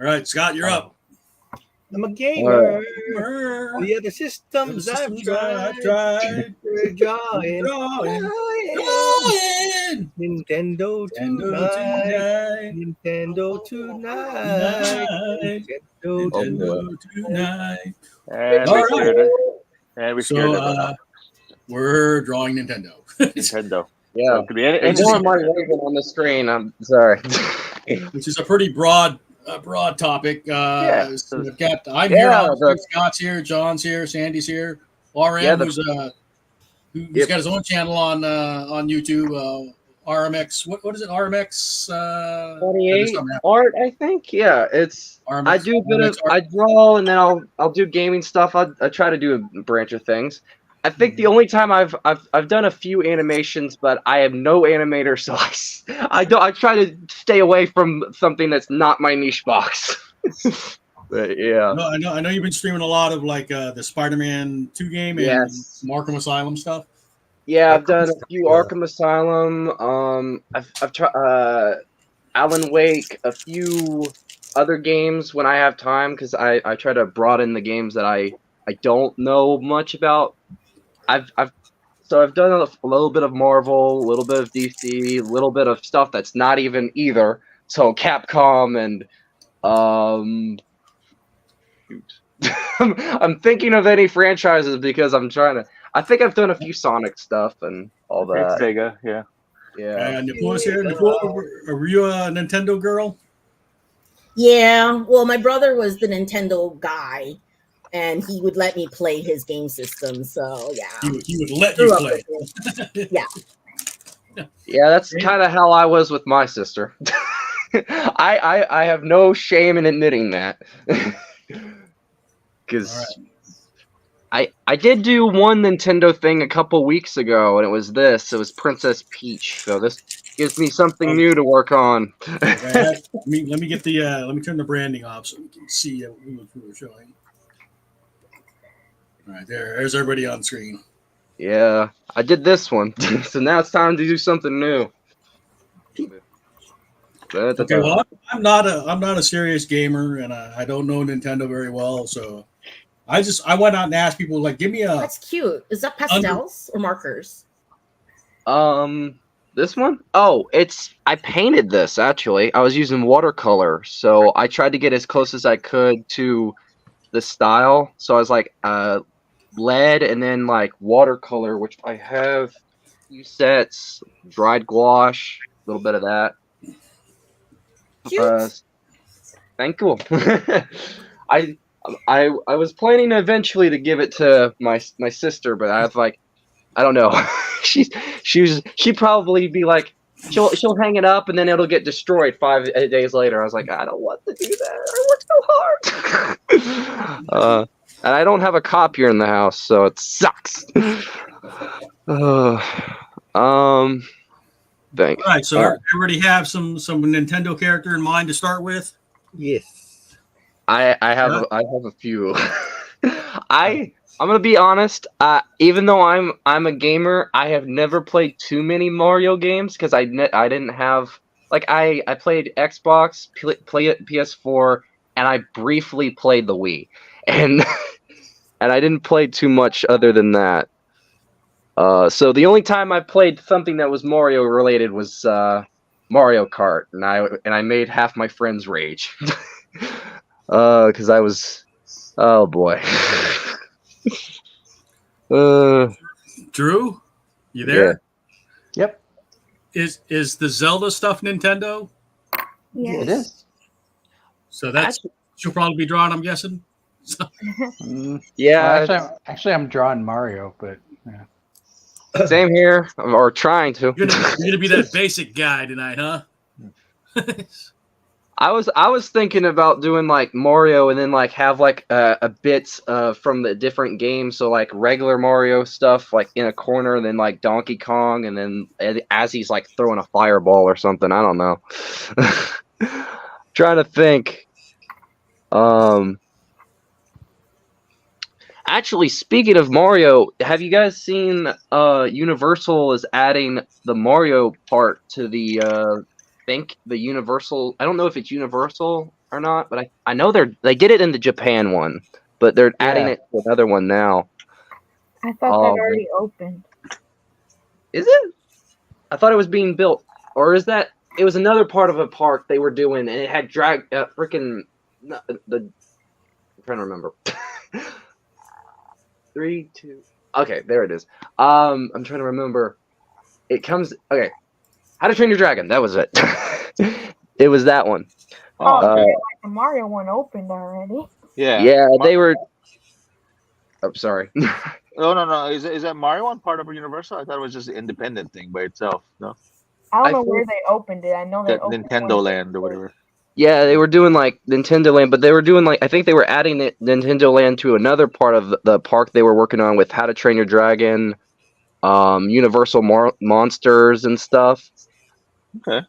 All right, Scott, you're up. I'm a gamer. All The other systems I've tried. Drawing. Nintendo tonight. Nintendo tonight. Nintendo tonight. And All we right. scared it. And we scared it. So we're drawing Nintendo. Nintendo. Yeah. So it could be any, It's more my logo on the screen. I'm sorry. Which is a pretty broad topic. Yeah. So we've got I'm here, Scott's here, John's here, Sandy's here, RM, who's got his own channel on YouTube. RMX, what is it? RMX 28 art, I think. Yeah, it's. RMX, I do a bit of. I draw, and then I'll do gaming stuff. I try to do a branch of things. I think the only time I've done a few animations, but I am no animator, so I try to stay away from something that's not my niche box. But yeah. No, I know you've been streaming a lot of like the Spider-Man 2 game and Arkham Asylum stuff. Yeah, I've done a few Arkham Asylum. I've tried Alan Wake, a few other games when I have time, because I try to broaden the games that I don't know much about. I've done a little bit of Marvel, a little bit of DC, a little bit of stuff that's not even either. So Capcom and I'm thinking of any franchises because I'm trying to. I think I've done a few Sonic stuff and all that. Sega, yeah. Yeah. Napua's here. Napua, are you a Nintendo girl? Yeah. Well, my brother was the Nintendo guy, and he would let me play his game system. So yeah. He would let you play. Yeah. Yeah, that's kind of how I was with my sister. I have no shame in admitting that. Because I did do one Nintendo thing a couple weeks ago, and it was this. It was Princess Peach. So this gives me something new to work on. Let me get the let me turn the branding off so we can see who we're showing. All right, there's everybody on screen. Yeah, I did this one, so now it's time to do something new. Okay, well, I'm not a serious gamer, and I don't know Nintendo very well, so I went out and asked people, like, give me a. That's cute. Is that pastels or markers? This one? Oh, I painted this actually. I was using watercolor, so I tried to get as close as I could to the style. So I was like, lead and then like watercolor, which I have a few sets, dried gouache, a little bit of that. Thank you. I was planning eventually to give it to my sister, but I was like, I don't know. she'd probably be like, she'll hang it up and then it'll get destroyed 5 days later. I was like, I don't want to do that. I worked so hard. And I don't have a copier in the house, so it sucks. Thanks. All right, so everybody have some Nintendo character in mind to start with? Yes. I have a few. I'm gonna be honest. Even though I'm a gamer, I have never played too many Mario games because I didn't have I played Xbox, played PS4, and I briefly played the Wii, and and I didn't play too much other than that. So the only time I played something that was Mario related was Mario Kart, and I made half my friends rage because I was, oh boy. Drew, you there? Yeah. Yep. Is the Zelda stuff Nintendo? Yes. It is. So she'll probably be drawing, I'm guessing. Yeah. Well, actually, I'm drawing Mario, but yeah. Same here, or trying to. You're gonna be that basic guy tonight, huh? I was thinking about doing like Mario and then like have like a bit from the different games, so like regular Mario stuff like in a corner, and then like Donkey Kong, and then as he's like throwing a fireball or something. I don't know. Trying to think. Actually, speaking of Mario, have you guys seen Universal is adding the Mario part to the the Universal? I don't know if it's Universal or not, but I know they did it in the Japan one, but they're adding it to another one now. I thought that already opened. Is it? I thought it was being built, or is that it was another part of a park they were doing, and it had freaking the. I'm trying to remember. 3, 2. Okay, there it is. I'm trying to remember. It comes. Okay, How to Train Your Dragon. That was it. It was that one. Like the Mario one opened already. Yeah. Yeah, they were. Oh, sorry. No. Is that Mario one part of Universal? I thought it was just an independent thing by itself. No. I don't know where they opened it. I know they opened Nintendo Land or whatever. Yeah, they were doing like Nintendo Land, but they were doing like I think they were adding Nintendo Land to another part of the park they were working on with How to Train Your Dragon, Universal Monsters and stuff. Okay.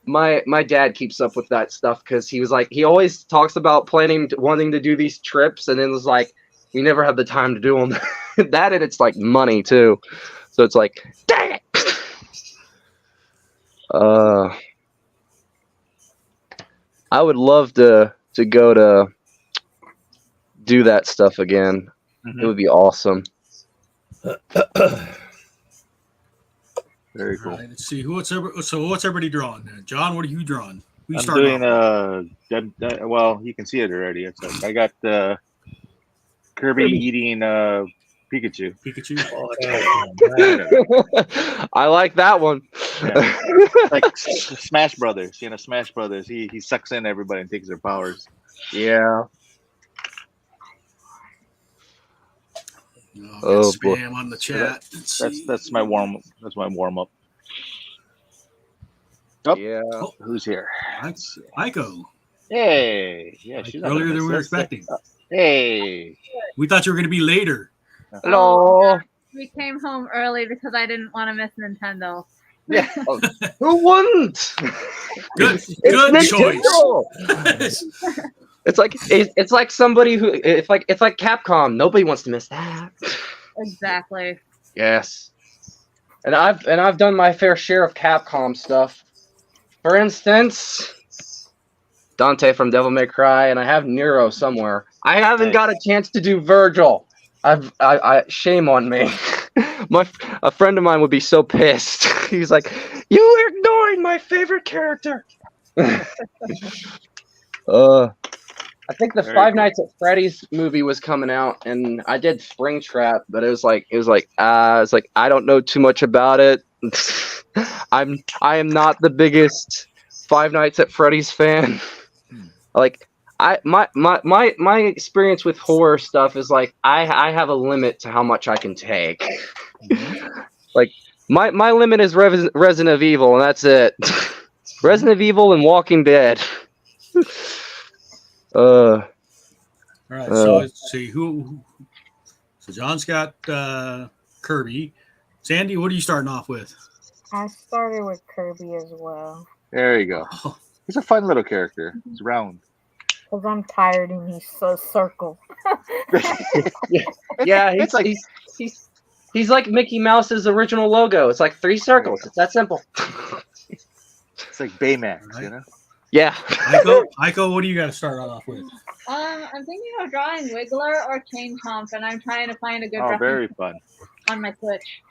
My dad keeps up with that stuff because he always talks about wanting to do these trips, and then was like, we never have the time to do them. That and it's like money too, so it's like, dang it. I would love to go to do that stuff again. Mm-hmm. It would be awesome. Very cool. Right, let's see what's everybody drawing? John, what are you drawing? I'm doing well, you can see it already. It's like I got Kirby eating Pikachu. I like that one. Yeah. Like Smash Brothers. Smash Brothers. He sucks in everybody and takes their powers. Yeah. Spam on the chat. That's my warm up. Oh, yeah. Who's here? Aiko. Hey. Yeah, she's earlier than we were expecting. Hey. We thought you were going to be later. Hello. We came home early because I didn't want to miss Nintendo. Yeah. Who wouldn't? Good choice. It's like somebody who it's like Capcom. Nobody wants to miss that. Exactly. Yes. And I've done my fair share of Capcom stuff. For instance, Dante from Devil May Cry, and I have Nero somewhere. I haven't got a chance to do Virgil. I shame on me. A friend of mine would be so pissed. He's like, "You ignoring my favorite character." I think the Five Nights at Freddy's movie was coming out, and I did Springtrap, but it was like I don't know too much about it. I am not the biggest Five Nights at Freddy's fan. Like my experience with horror stuff is like I have a limit to how much I can take. Like my limit is Resident Evil, and that's it. Resident Evil and Walking Dead. All right, so let's see who. So John's got Kirby. Sandy, what are you starting off with? I started with Kirby as well. There you go. He's a fun little character. He's round. Because I'm tired and he's so circle. Yeah, he's like Mickey Mouse's original logo. It's like 3 circles. It's that simple. It's like Baymax, right. Yeah. Aiko, what do you got to start off with? I'm thinking of drawing Wiggler or Chain Chomp, and I'm trying to find a good very fun. On my Switch.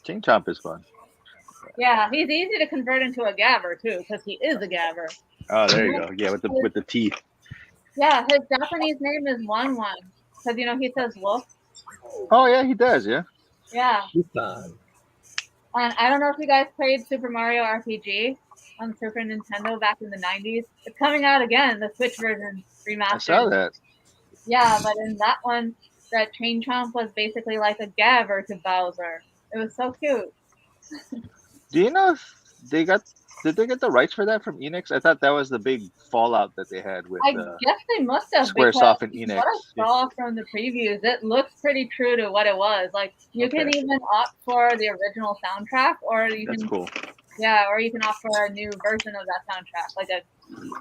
Chain Chomp is fun. Yeah, he's easy to convert into a Gabber too, because he is a Gabber. Oh, there you go. Yeah, with the teeth. Yeah, his Japanese name is Wan, because he says wolf. Oh yeah, he does. Yeah. Yeah. And I don't know if you guys played Super Mario RPG on Super Nintendo back in the 90s. It's coming out again, the Switch version remastered. I saw that. Yeah, but in that one, that Chain Chomp was basically like a Gabber to Bowser. It was so cute. Do you know if did they get the rights for that from Enix? I thought that was the big fallout that they had with I guess they must have. Squaresoft and Enix. What I saw from the previews, it looks pretty true to what it was. Like you can even opt for the original soundtrack, or you That's can cool. Yeah, or you can opt for a new version of that soundtrack, like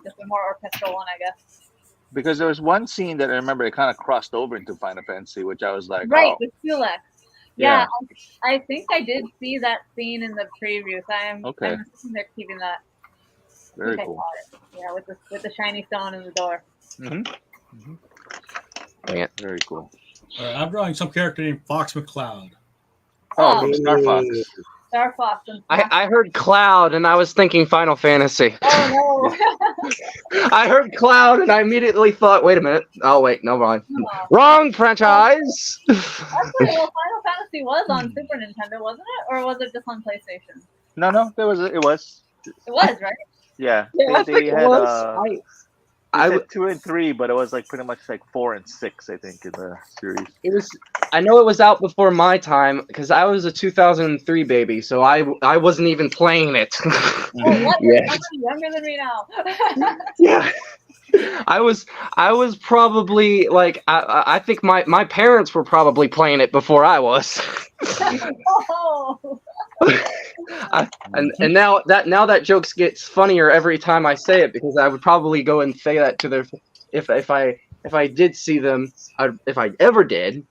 just a more orchestral one, I guess. Because there was one scene that I remember it kind of crossed over into Final Fantasy, which I was like, right, oh. with Kulex. Yeah, I think I did see that scene in the previews. I'm assuming they're keeping that. Very cool. Yeah, with the shiny stone in the door. Yeah. Very cool. All right, I'm drawing some character named Fox McCloud. Oh, from Star Fox. Star Fox. And I heard Cloud and I was thinking Final Fantasy. Oh no! I heard Cloud and I immediately thought, wait a minute. Oh wait, no, wrong franchise. Actually, well, Final Fantasy was on Super Nintendo, wasn't it, or was it just on PlayStation? No, it was. It was, right? Yeah. I think it was. I said 2 and 3, but it was like pretty much like 4 and 6, I think, in the series. It was. I know it was out before my time because I was a 2003 baby, so I wasn't even playing it. Oh, what? Yeah. You're younger than me now. Yeah. I was probably like I think my parents were probably playing it before I was. Oh. And now that jokes gets funnier every time I say it because I would probably go and say that to their if I did see them if I ever did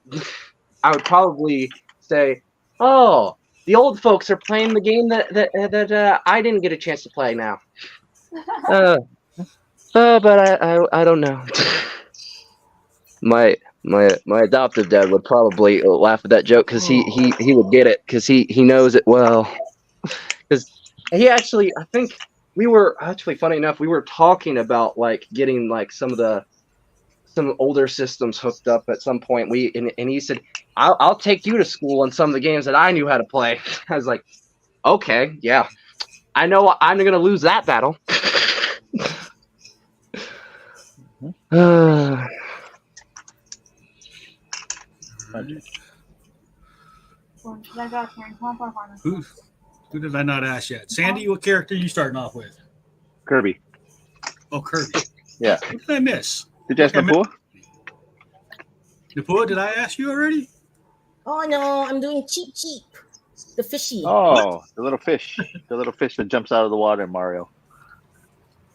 I would probably say, oh, the old folks are playing the game that I didn't get a chance to play now. But I don't know. My adoptive dad would probably laugh at that joke because he would get it because he knows it well. Because he actually, I think we were actually, funny enough, we were talking about like getting like some older systems hooked up at some point. And he said, I'll take you to school on some of the games that I knew how to play. I was like, okay, yeah, I know I'm gonna lose that battle. Who did I not ask yet? Sandy, what character are you starting off with? Kirby. Oh, Kirby. Yeah. What did I miss? Did you ask Napua? Napua, did I ask you already? Oh no, I'm doing cheap. The fishy. Oh, the little fish. The little fish that jumps out of the water, Mario.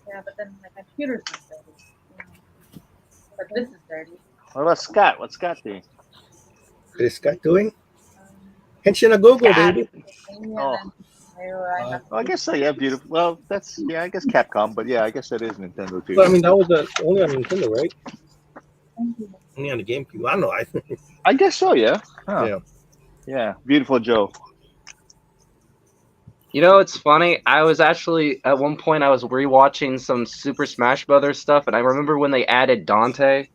Yeah, but then my computer's not dirty. Yeah. But this is dirty. What about Scott? What's Scott doing? What is Scott doing? Henshin a go-go, baby. Oh. I guess so, yeah, beautiful. Well, I guess Capcom, but yeah, I guess that is Nintendo too. But I mean, that was only on Nintendo, right? Only on the GameCube. I don't know. I guess so, yeah. Huh. Yeah. Yeah, beautiful Joe. You know, it's funny. I was actually at one point I was rewatching some Super Smash Brothers stuff, and I remember when they added Dante,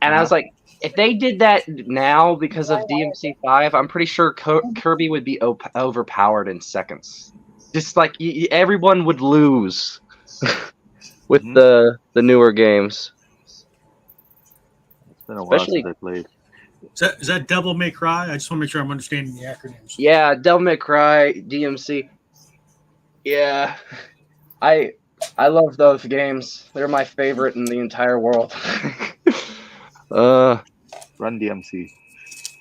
and I was like, if they did that now because of DMC5, I'm pretty sure Kirby would be overpowered in seconds. Just like everyone would lose with the newer games. It's been a while since I played. Is that Devil May Cry? I just want to make sure I'm understanding the acronyms. Yeah, Devil May Cry, DMC. Yeah, I love those games. They're my favorite in the entire world. Run DMC.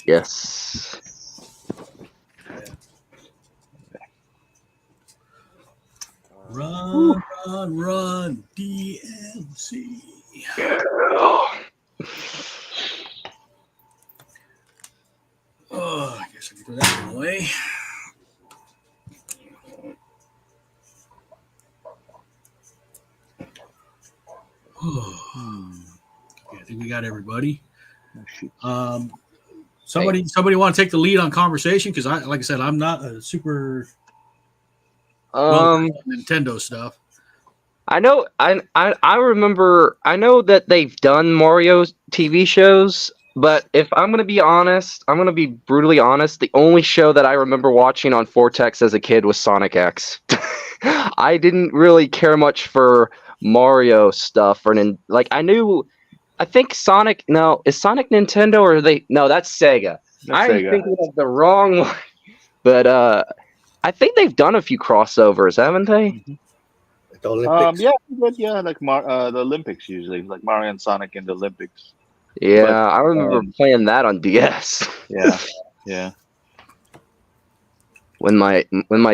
Yes. Run, DMC. Yeah. Oh, I guess I can throw that one away. Okay, I think we got everybody. Somebody want to take the lead on conversation because like I said, I'm not a super Nintendo stuff. I know. I remember. I know that they've done Mario TV shows, but if I'm gonna be honest, I'm gonna be brutally honest. The only show that I remember watching on Vortex as a kid was Sonic X. I didn't really care much for Mario stuff, I think Sonic. No, is Sonic Nintendo or they? No, that's Sega. I'm thinking of the wrong one. But I think they've done a few crossovers, haven't they? The Olympics. Yeah, like the Olympics usually, like Mario and Sonic in the Olympics. Yeah, but, I remember playing that on DS. Yeah. When my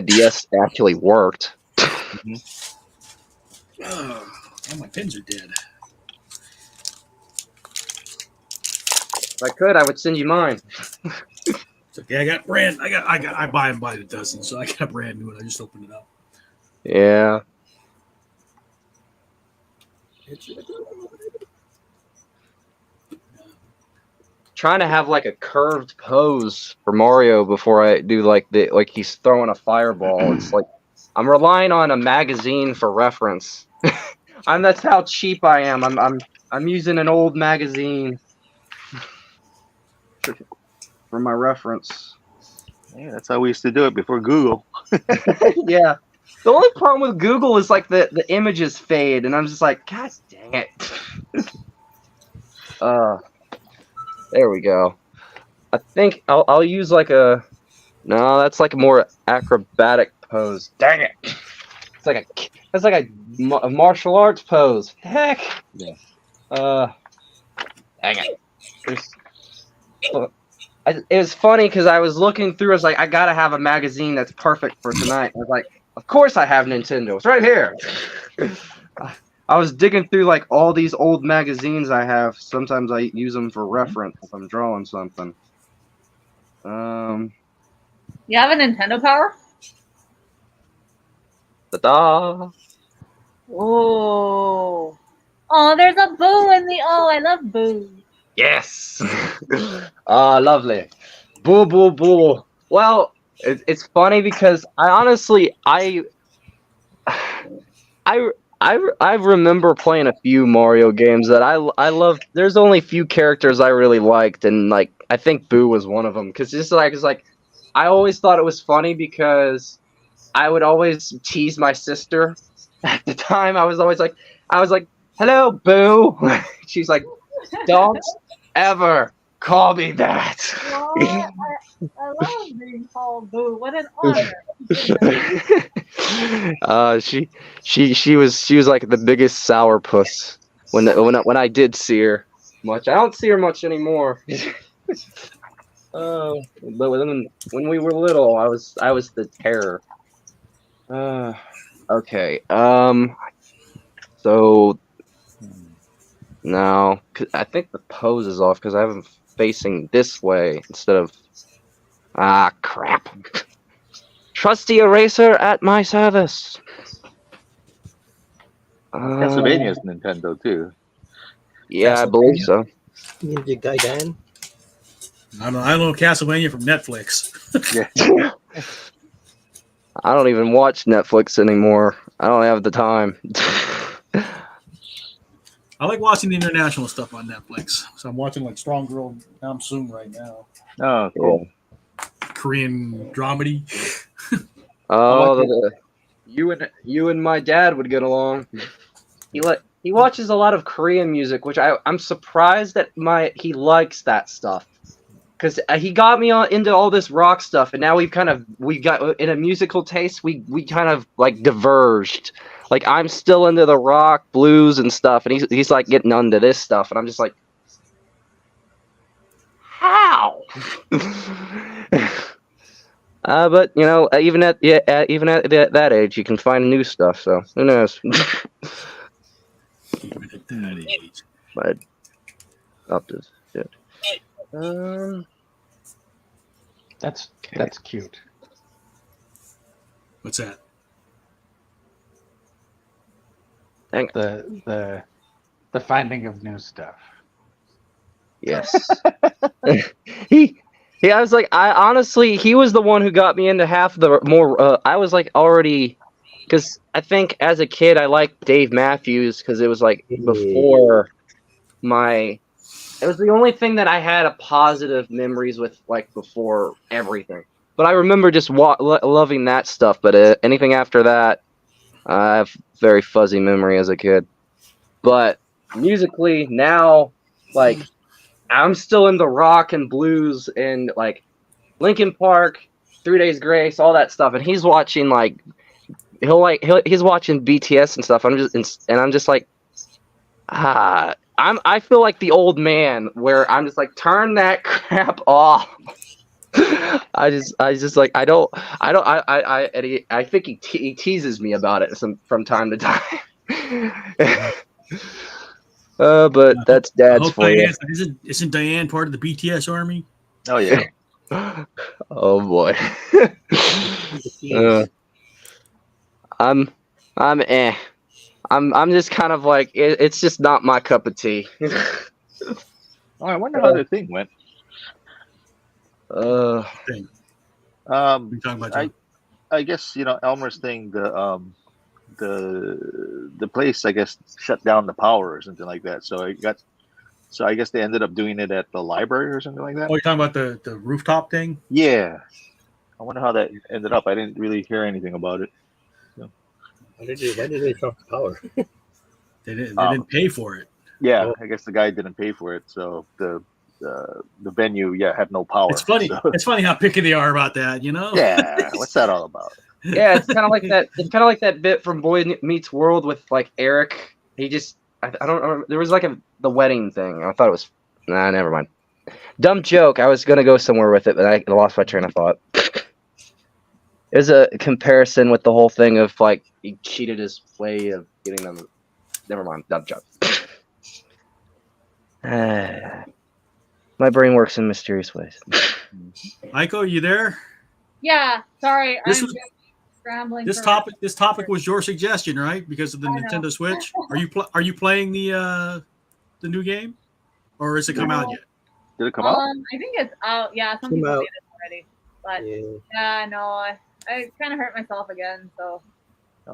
DS actually worked. Oh, my pins are dead. If I could, I would send you mine. It's okay. I buy them by the dozen, so I got a brand new one. I just opened it up. Yeah. Trying to have like a curved pose for Mario before I do like he's throwing a fireball. It's like I'm relying on a magazine for reference. That's how cheap I am. I'm using an old magazine for my reference. Yeah, that's how we used to do it before Google. Yeah. The only problem with Google is like the images fade, and I'm just like, God dang it. There we go. I think I'll use like no, that's like a more acrobatic pose. Dang it! That's like a martial arts pose. Heck. Yeah. Dang it. It was funny because I was looking through. I was like, I gotta have a magazine that's perfect for tonight. I was like, of course I have Nintendo. It's right here. I was digging through like all these old magazines I have. Sometimes I use them for reference if I'm drawing something. You have a Nintendo Power? Ta-da! Oh. Oh, there's a Boo in the. Oh, I love Boo. Yes. Lovely. Boo, boo, boo. Well, it's funny because I remember playing a few Mario games that I loved. There's only a few characters I really liked, and like I think Boo was one of them. Because it's like I always thought it was funny because I would always tease my sister. At the time, I was like, "Hello, Boo." She's like, "Don't ever call me that." Oh, I love being called Boo. What an honor. She was like the biggest sourpuss when I did see her much. I don't see her much anymore. But when we were little, I was the terror. Okay. So now I think the pose is off because I have him facing this way instead of. Crap. Trusty eraser at my service. Castlevania's Nintendo too. Yeah, I believe so. Ninja Gaiden. I don't know Castlevania from Netflix. Yeah. I don't even watch Netflix anymore. I don't have the time. I like watching the international stuff on Netflix. So I'm watching like Strong Girl Namsoon right now. Oh, cool. Korean dramedy. Oh, you and my dad would get along. He watches a lot of Korean music, which I'm surprised that he likes that stuff. Because he got me into all this rock stuff, and now we got in a musical taste. We kind of like diverged. Like I'm still into the rock, blues, and stuff, and he's like getting into this stuff, and I'm just like, how? But you know, even at that age, you can find new stuff. So who knows? Even at that age. But up to shit. That's cute. What's that? Thanks. The finding of new stuff. Yes. I was like, honestly, he was the one who got me into half the more. I was like already, because I think as a kid I liked Dave Matthews because it was like before my. It was the only thing that I had a positive memories with, like before everything. But I remember just loving that stuff. But anything after that, I have very fuzzy memory as a kid. But musically now, like. I'm still into rock and blues and like Linkin Park, 3 Days Grace, all that stuff, and he's watching he's watching BTS and stuff. I'm just like, I feel like the old man where I'm just like, turn that crap off. I think he teases me about it from time to time. But that's Dad's for you. Isn't Diane part of the BTS army? Oh yeah. Oh boy. I'm I'm just kind of like it's just not my cup of tea. Oh, I wonder how the thing went. Thing. What are you talking about, John? I guess Elmer's thing. The place, I guess, shut down the power or something like that. So I guess they ended up doing it at the library or something like that. Oh, you're talking about the rooftop thing? Yeah. I wonder how that ended up. I didn't really hear anything about it. Why did they shut the power? They didn't pay for it. Yeah, I guess the guy didn't pay for it, so the venue, had no power. It's funny. So. It's funny how picky they are about that, Yeah, what's that all about? Yeah, it's kind of like that. It's kind of like that bit from Boy Meets World with like Eric. He just, I don't know. There was like the wedding thing. I thought it was, never mind. Dumb joke. I was gonna go somewhere with it, but I lost my train of thought. It was a comparison with the whole thing of like he cheated his way of getting them. Never mind. Dumb joke. My brain works in mysterious ways. Aiko, you there? Yeah, sorry. This I'm was- just scrambling. This topic was your suggestion, right? Because of the Nintendo Switch. Are you playing the new game, or has it come out yet? Did it come out? I think it's out. Yeah, some people did it already. But yeah, no, I kind of hurt myself again. So.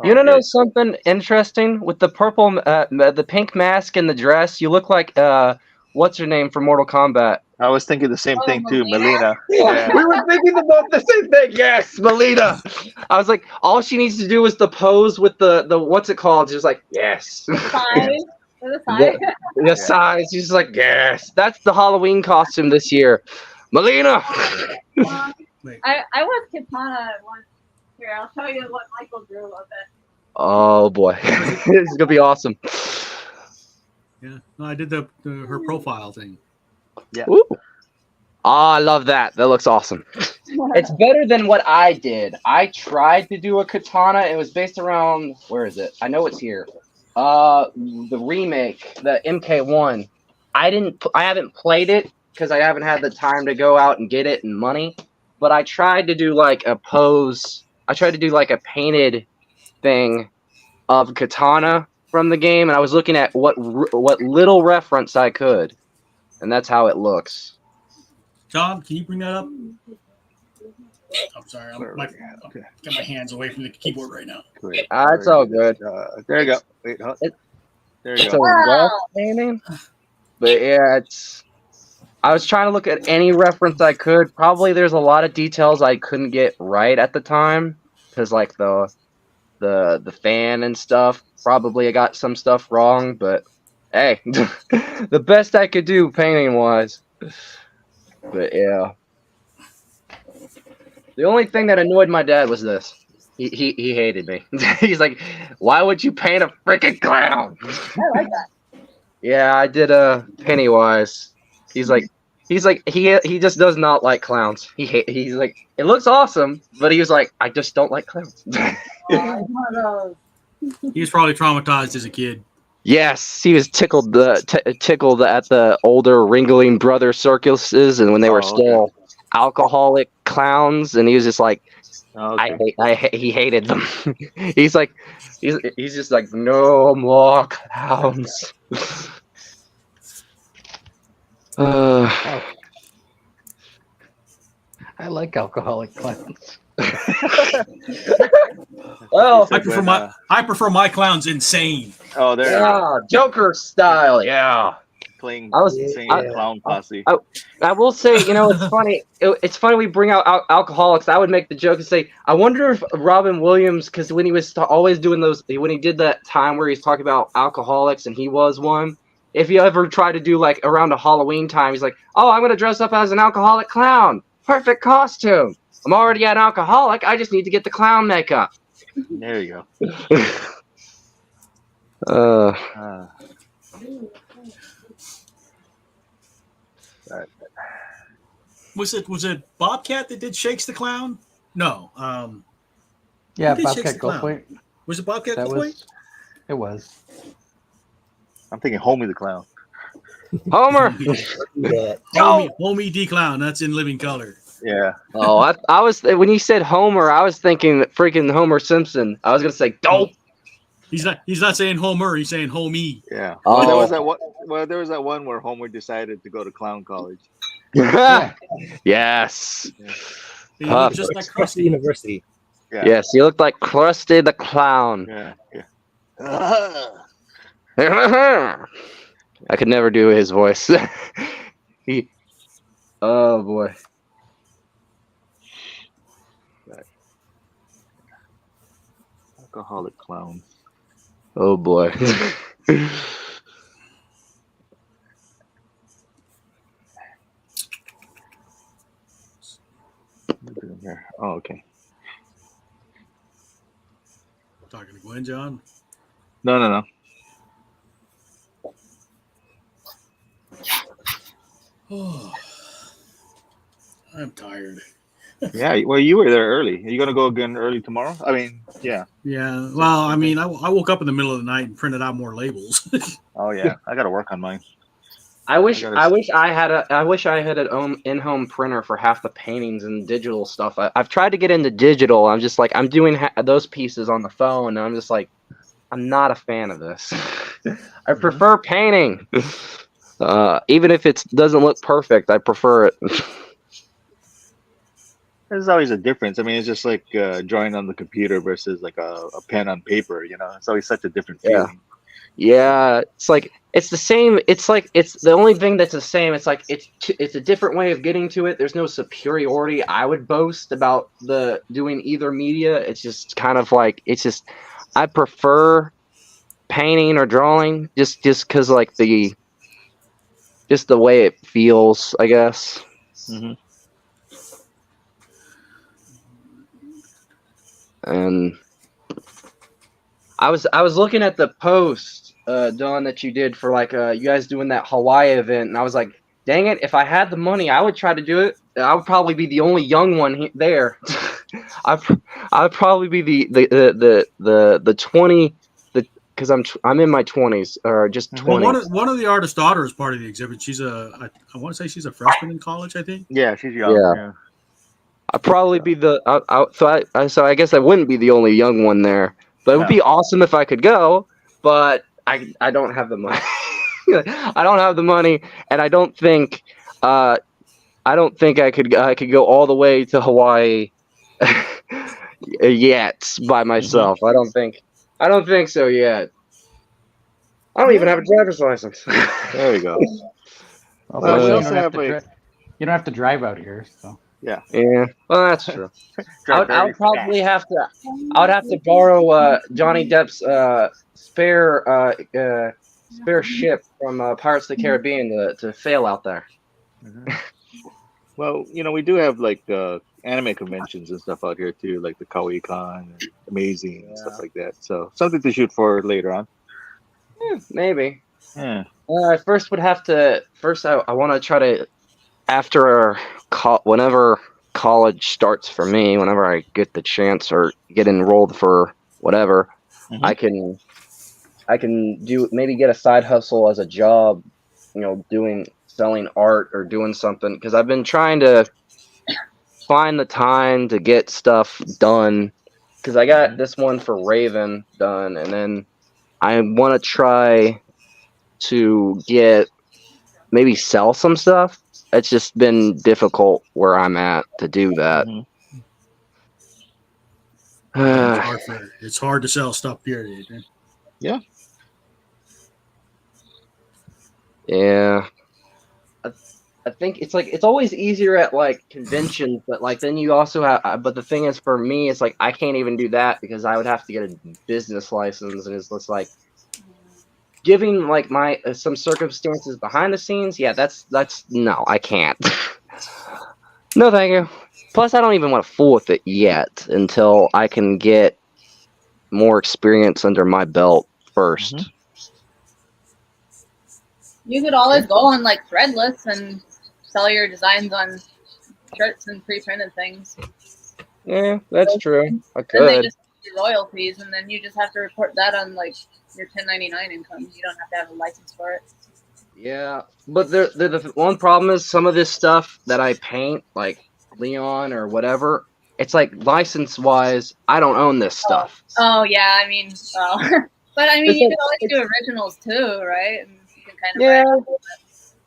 You don't know something interesting with the purple, the pink mask and the dress? You look like what's her name from Mortal Kombat? I was thinking the same thing too, Melina. Yeah. We were thinking about the same thing. Yes, Melina. I was like, all she needs to do is the pose with the what's it called? Just like yes. Size. The size. She's like yes. That's the Halloween costume this year, Melina. I was Katana once. Here, I'll show you what Michael drew of it. Oh boy, this is gonna be awesome. Yeah, no, I did her profile thing. Yeah. Ooh. Oh, I love that. That looks awesome. It's better than what I did. I tried to do a katana. It was based around where is it? I know it's here. The remake, the MK1. I haven't played it because I haven't had the time to go out and get it and money. But I tried to do like a pose. I tried to do like a painted thing of katana from the game, and I was looking at what little reference I could, and that's how it looks. John, can you bring that up? I'm sorry, I'm get my hands away from the keyboard right now. Great. It's all good. There you go. Wait, there you It's go. a rough painting, but yeah, I was trying to look at any reference I could. Probably there's a lot of details I couldn't get right at the time because like the fan and stuff. Probably I got some stuff wrong, but hey, the best I could do painting wise. But yeah, the only thing that annoyed my dad was this. He hated me. He's like, "Why would you paint a freaking clown?" I like that. Yeah, I did Pennywise. He's like he just does not like clowns. He's like, it looks awesome, but he was like, I just don't like clowns. He was probably traumatized as a kid. Yes, he was tickled at the older Ringling Brothers circuses, and when they were still alcoholic clowns, and he was just like, he hated them. he's just like, no more clowns. I like alcoholic clowns. Well, I prefer my clowns insane. Oh, there. Yeah, Joker style. Yeah. Playing insane clown posse. I will say, it's funny. It's funny we bring out alcoholics. I would make the joke and say, I wonder if Robin Williams, because when he was always doing those, when he did that time where he's talking about alcoholics and he was one, if he ever tried to do like around a Halloween time, he's like, oh, I'm going to dress up as an alcoholic clown. Perfect costume. I'm already an alcoholic. I just need to get the clown makeup. There you go. Was it Bobcat that did Shakes the Clown? No. Yeah, Bobcat Goldthwait. Was it Bobcat Goldthwait? It was. I'm thinking Homie the Clown. Homer. Homie D Clown. That's in Living Color. Yeah. Oh, I was when you said Homer, I was thinking freaking Homer Simpson. I was gonna say dope. He's not saying Homer. He's saying homie. Yeah. Oh. Well, there was that one where Homer decided to go to clown college. Yes. Yeah. He looked just like Krusty. University. Yeah. Yes, he looked like Krusty the Clown. Yeah. Yeah. I could never do his voice. Oh boy. Alcoholic clown. Oh boy. Oh, okay. Talking to Gwen, John. No. Oh, I'm tired. Yeah. Well, you were there early. Are you gonna go again early tomorrow? I mean, yeah. Yeah. Well, I mean, I woke up in the middle of the night and printed out more labels. Oh yeah. I got to work on mine. I wish I had an in-home printer for half the paintings and digital stuff. I've tried to get into digital. I'm just like, I'm doing those pieces on the phone, and I'm just like, I'm not a fan of this. I prefer painting. Even if it doesn't look perfect, I prefer it. There's always a difference. I mean, it's just like drawing on the computer versus like a pen on paper. You know, it's always such a different feeling. Yeah, it's like it's the same. It's like it's the only thing that's the same. It's like it's a different way of getting to it. There's no superiority I would boast about doing either media. It's just kind of like I prefer painting or drawing just because like the way it feels, I guess. Mm-hmm. And I was looking at the post, Don, that you did for like you guys doing that Hawaii event, and I was like, dang it, if I had the money, I would try to do it. I would probably be the only young one there. I'd probably be the 20, because I'm in my 20s or just 20. Well, one of the artist's daughter is part of the exhibit. She's I want to say she's a freshman in college, I think. Yeah, she's young. Yeah. I'd probably be so I guess I wouldn't be the only young one there, but it would be awesome if I could go, but I don't have the money. I don't have the money, and I don't think I could go all the way to Hawaii yet by myself. Mm-hmm. I don't think so yet. I don't even have a driver's license. There you go. Also, you don't have to drive out here, so. Yeah. Yeah. Well, that's true. I would probably have to. I would have to borrow Johnny Depp's spare ship from Pirates of the Caribbean to sail out there. Mm-hmm. Well, we do have like anime conventions and stuff out here too, like the Kawaii Con, and Amazing, and stuff like that. So something to shoot for later on. Maybe. Yeah. I want to try to, whenever college starts for me, whenever I get the chance or get enrolled for whatever, mm-hmm. I can maybe get a side hustle as a job, selling art or doing something, because I've been trying to find the time to get stuff done, because I got this one for Raven done, and then I want to try to maybe sell some stuff. It's just been difficult where I'm at to do that. Mm-hmm. It's hard to sell stuff, period. Yeah. Yeah. I think it's like it's always easier at like conventions, but like then you also have. But the thing is, for me, it's like I can't even do that because I would have to get a business license, and it's like giving like my some circumstances behind the scenes. Yeah, that's no, I can't. No, thank you. Plus, I don't even want to fool with it yet until I can get more experience under my belt first. Mm-hmm. You could always go on like Threadless and sell your designs on shirts and pre-printed things. Yeah, that's true. I could. Then they just do royalties, and then you just have to report that on like your 1099 income. You don't have to have a license for it. Yeah, but the one problem is some of this stuff that I paint, like Leon or whatever, it's like license-wise, I don't own this stuff. Oh yeah, I mean, well, But I mean, you can always do originals too, right? And you can kind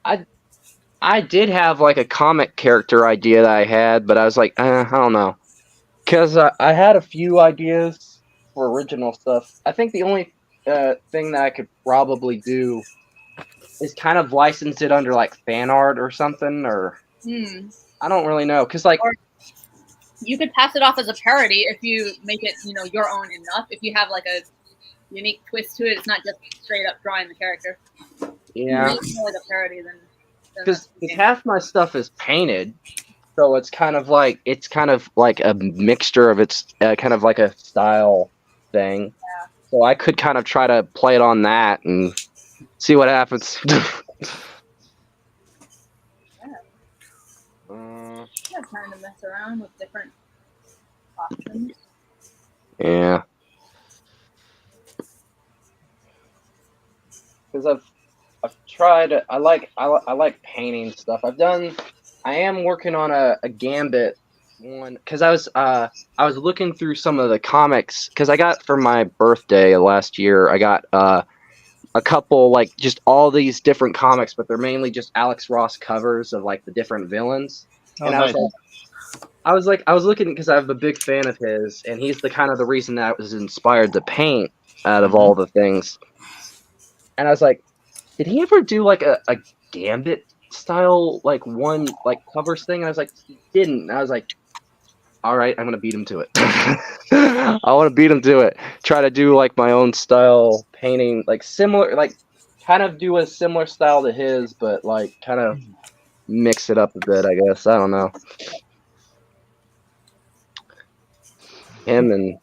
of I did have like a comic character idea that I had, but I was like, I don't know, because I had a few ideas for original stuff. I think the only thing that I could probably do is kind of license it under like fan art or something, or I don't really know, because like. Or you could pass it off as a parody if you make it, your own enough. If you have like a unique twist to it, it's not just straight up drawing the character. Yeah. It's more like a parody than. Because half my stuff is painted, so it's kind of like a mixture of its kind of like a style thing. Yeah. So I could kind of try to play it on that and see what happens. Trying to mess around with different options. Yeah. Because I've tried. I like painting stuff. I am working on a Gambit one, because I was looking through some of the comics, because I got for my birthday last year. I got a couple, like, just all these different comics, but they're mainly just Alex Ross covers of like the different villains. And nice. I was looking, because I'm a big fan of his, and he's the kind of the reason that I was inspired to paint out of all the things. And I was like, did he ever do like a Gambit style like one like covers thing? And I was like, he didn't. And I was like, all right, I'm gonna beat him to it. I want to beat him to it. Try to do like my own style painting, like similar, like kind of do a similar style to his, but like kind of mix it up a bit, I guess. I don't know. Him and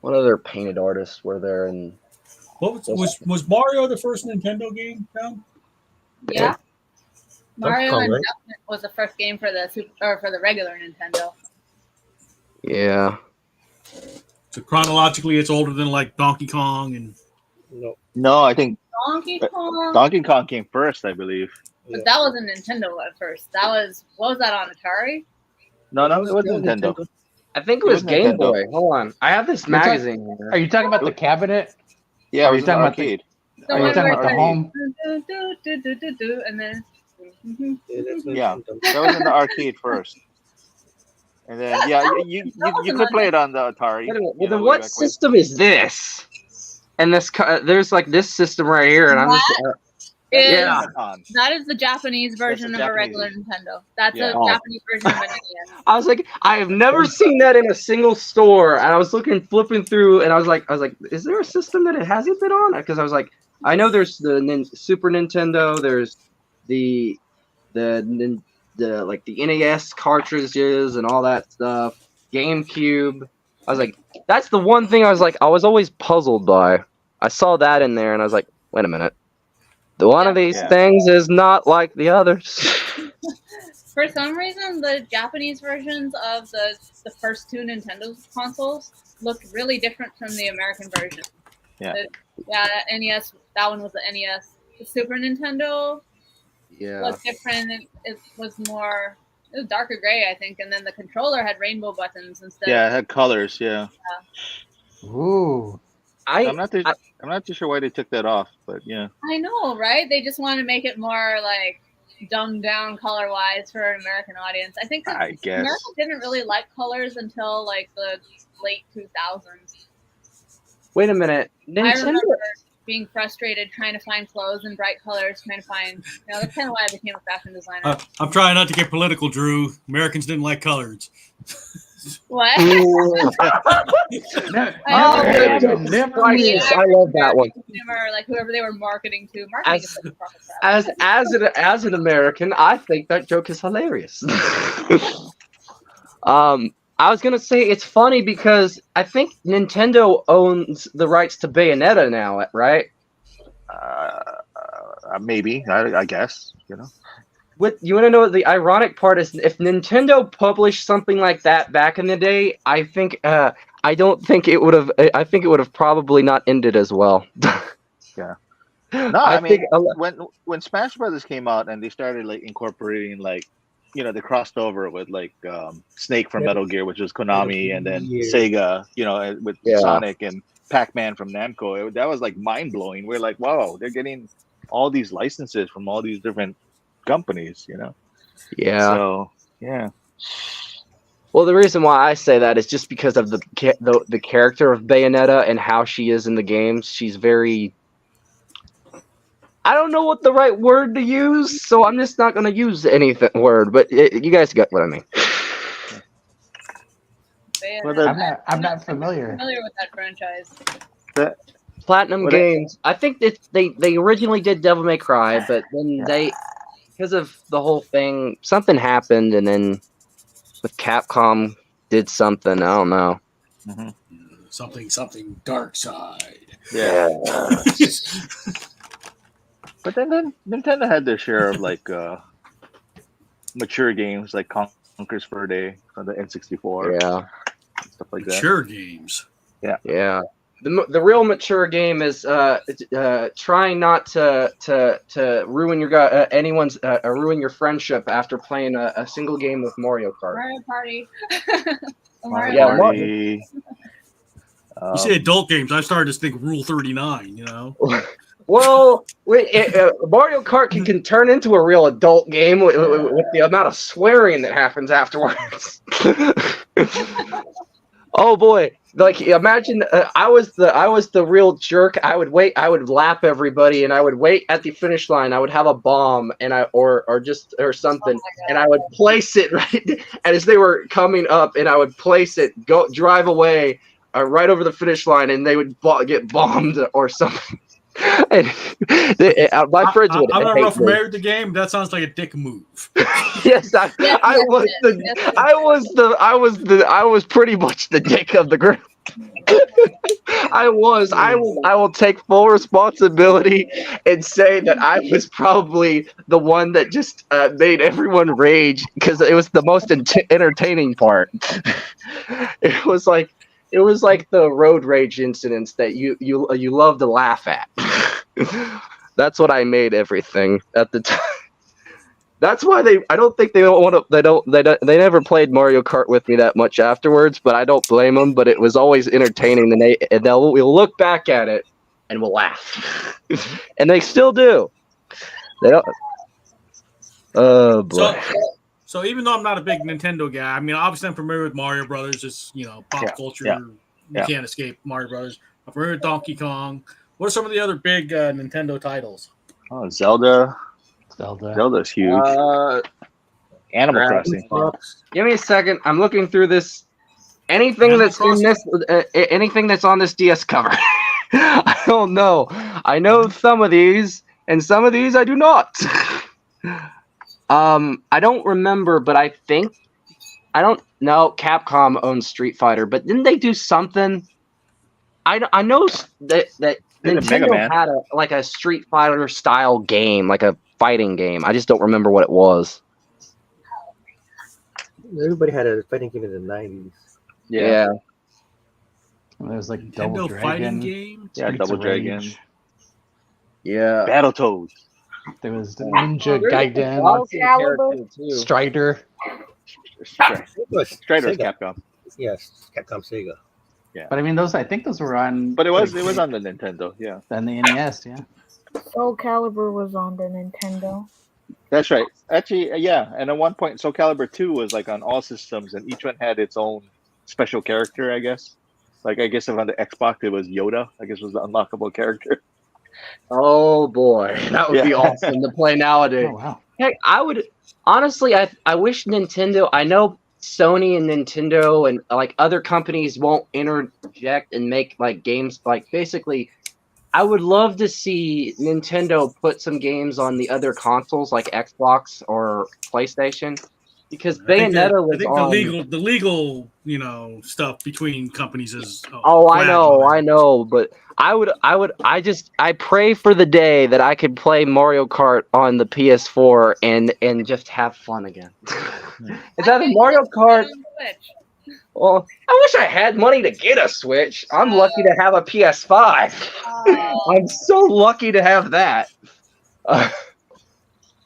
what other painted artists were there? And what was Mario the first Nintendo game, Tom? Yeah. Mario and Duck was the first game for the regular Nintendo. Yeah. So chronologically, it's older than like Donkey Kong and. No, I think Donkey Kong. Donkey Kong came first, I believe. But that wasn't Nintendo at first. What was that on Atari? No, it wasn't Nintendo. I think it was Game Boy. Hold on, I have this magazine here. Are you talking about the cabinet? Yeah, are you talking about arcade? Are you talking about the home? And then. Yeah, that was in the arcade first. And then you could play it on the Atari. Well, then what system is this? And there's like this system right here, and I'm just that is the Japanese version of a regular Nintendo. That's a Japanese version of an NES. I was like, I have never seen that in a single store, and I was flipping through, and I was like, is there a system that it hasn't been on? Because I was like, I know there's the Super Nintendo, there's the like the NES cartridges and all that stuff, GameCube. I was like, that's the one thing I was always puzzled by. I saw that in there, and I was like, wait a minute. One of these things is not like the others. For some reason, the Japanese versions of the first two Nintendo consoles looked really different from the American version. Yeah. That NES, that one was the NES. The Super Nintendo was different. It was darker gray, I think, and then the controller had rainbow buttons instead. Yeah, it had colors. Yeah. Ooh. I'm not too sure why they took that off, but yeah. I know, right? They just want to make it more like dumbed down color-wise for an American audience. I think America didn't really like colors until like the late 2000s. Wait a minute, Nintendo. I remember being frustrated trying to find clothes in bright colors, trying to find. That's kind of why I became a fashion designer. I'm trying not to get political, Drew. Americans didn't like colors. What? I love that one. Like whoever they were marketing to. As an American, I think that joke is hilarious. I was gonna say it's funny because I think Nintendo owns the rights to Bayonetta now, right? Maybe. I guess. You want to know what the ironic part is? If Nintendo published something like that back in the day, I think I don't think it would have. I think it would have probably not ended as well. Yeah. No, I mean when Smash Brothers came out and they started like incorporating like they crossed over with like Snake from Metal Gear, which was Konami, and then Sega, with Sonic, and Pac-Man from Namco. That was like mind blowing. We're like, wow, they're getting all these licenses from all these different companies, you know. Yeah. So yeah. Well, the reason why I say that is just because of the character of Bayonetta and how she is in the games. She's very. I don't know what the right word to use, so I'm just not going to use any word. But you guys get what I mean. I'm not familiar. With that franchise. Platinum Games. I think that they originally did Devil May Cry, but then because of the whole thing, something happened, and then with Capcom did something. I don't know. Mm-hmm. Something dark side. Yeah. But then Nintendo had their share of like mature games like Conker's Verde on the N64. Yeah. Stuff like mature games. Yeah. Yeah. The real mature game is trying not to ruin your anyone's ruin your friendship after playing a single game with Mario Kart. Mario Party. Mario Party. You say adult games, I started to think Rule 39. You know. Well, Mario Kart can turn into a real adult game with the amount of swearing that happens afterwards. Oh boy! Like imagine I was the real jerk. I would wait. I would lap everybody, and I would wait at the finish line. I would have a bomb, and or something, and I would place it right. And as they were coming up, and I would place it, drive away, right over the finish line, and they would get bombed or something. And my friends would. I'm not familiar with the game. That sounds like a dick move. Yes, I was pretty much the dick of the group. I will take full responsibility and say that I was probably the one that just made everyone rage because it was the most entertaining part. It was like the road rage incidents that you love to laugh at. That's what I made everything at the time. That's why they never played Mario Kart with me that much afterwards, but I don't blame them. But it was always entertaining, and we'll look back at it and we'll laugh, and they still do. They don't. Oh boy. So even though I'm not a big Nintendo guy, I mean, obviously I'm familiar with Mario Brothers. It's pop culture. You can't escape Mario Brothers. I'm familiar with Donkey Kong. What are some of the other big Nintendo titles? Oh, Zelda's huge. Animal Crossing. Give me a second. I'm looking through this. Anything that's on this DS cover. I don't know. I know some of these, and some of these I do not. I don't remember, but I don't know. Capcom owns Street Fighter, but didn't they do something? I know that Nintendo had a Street Fighter style game, like a fighting game. I just don't remember what it was. Everybody had a fighting game in the 90s. Yeah. There was like Nintendo Double Dragon. fighting game. Yeah, Double Dragon. Yeah. Battletoads. There was the Ninja Gaiden. Strider. Strider was Capcom. Yes, Capcom Sega. Yeah. But I mean, I think those were on. But it was on the Nintendo, yeah. And the NES, yeah. Soul Calibur was on the Nintendo. That's right. Actually, yeah. And at one point, Soul Calibur 2 was like on all systems, and each one had its own special character, I guess. Like, I guess if on the Xbox it was Yoda, I guess was the unlockable character. Oh boy, that would be awesome to play nowadays. Oh, wow. Heck, I would honestly. I wish Nintendo. I know Sony and Nintendo and like other companies won't interject and make like games. Like basically, I would love to see Nintendo put some games on the other consoles like Xbox or PlayStation. Because Bayonetta was on the legal, stuff between companies is. I know, but I pray for the day that I could play Mario Kart on the PS4 and just have fun again. Is that a Mario Kart? Well, I wish I had money to get a Switch. I'm lucky to have a PS5. I'm so lucky to have that.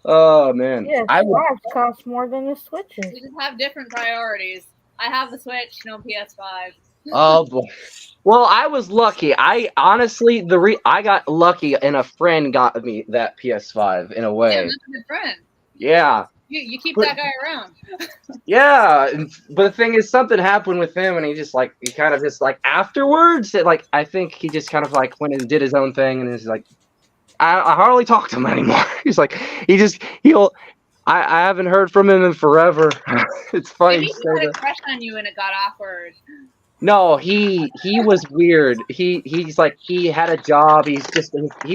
Oh man! Yeah, Switch costs more than the Switches. We just have different priorities. I have the Switch, no PS5. Oh boy! Well, I was lucky. I honestly, I got lucky, and a friend got me that PS5 in a way. Yeah, that's a good friend. Yeah. You keep that guy around. Yeah, but the thing is, something happened with him, and he kind of just like afterwards, I think he just kind of like went and did his own thing, and he's like, I hardly talk to him anymore. He's like, I haven't heard from him in forever. It's funny. Maybe he had a crush on you, and it got awkward. No, he was weird. He's like, he had a job. He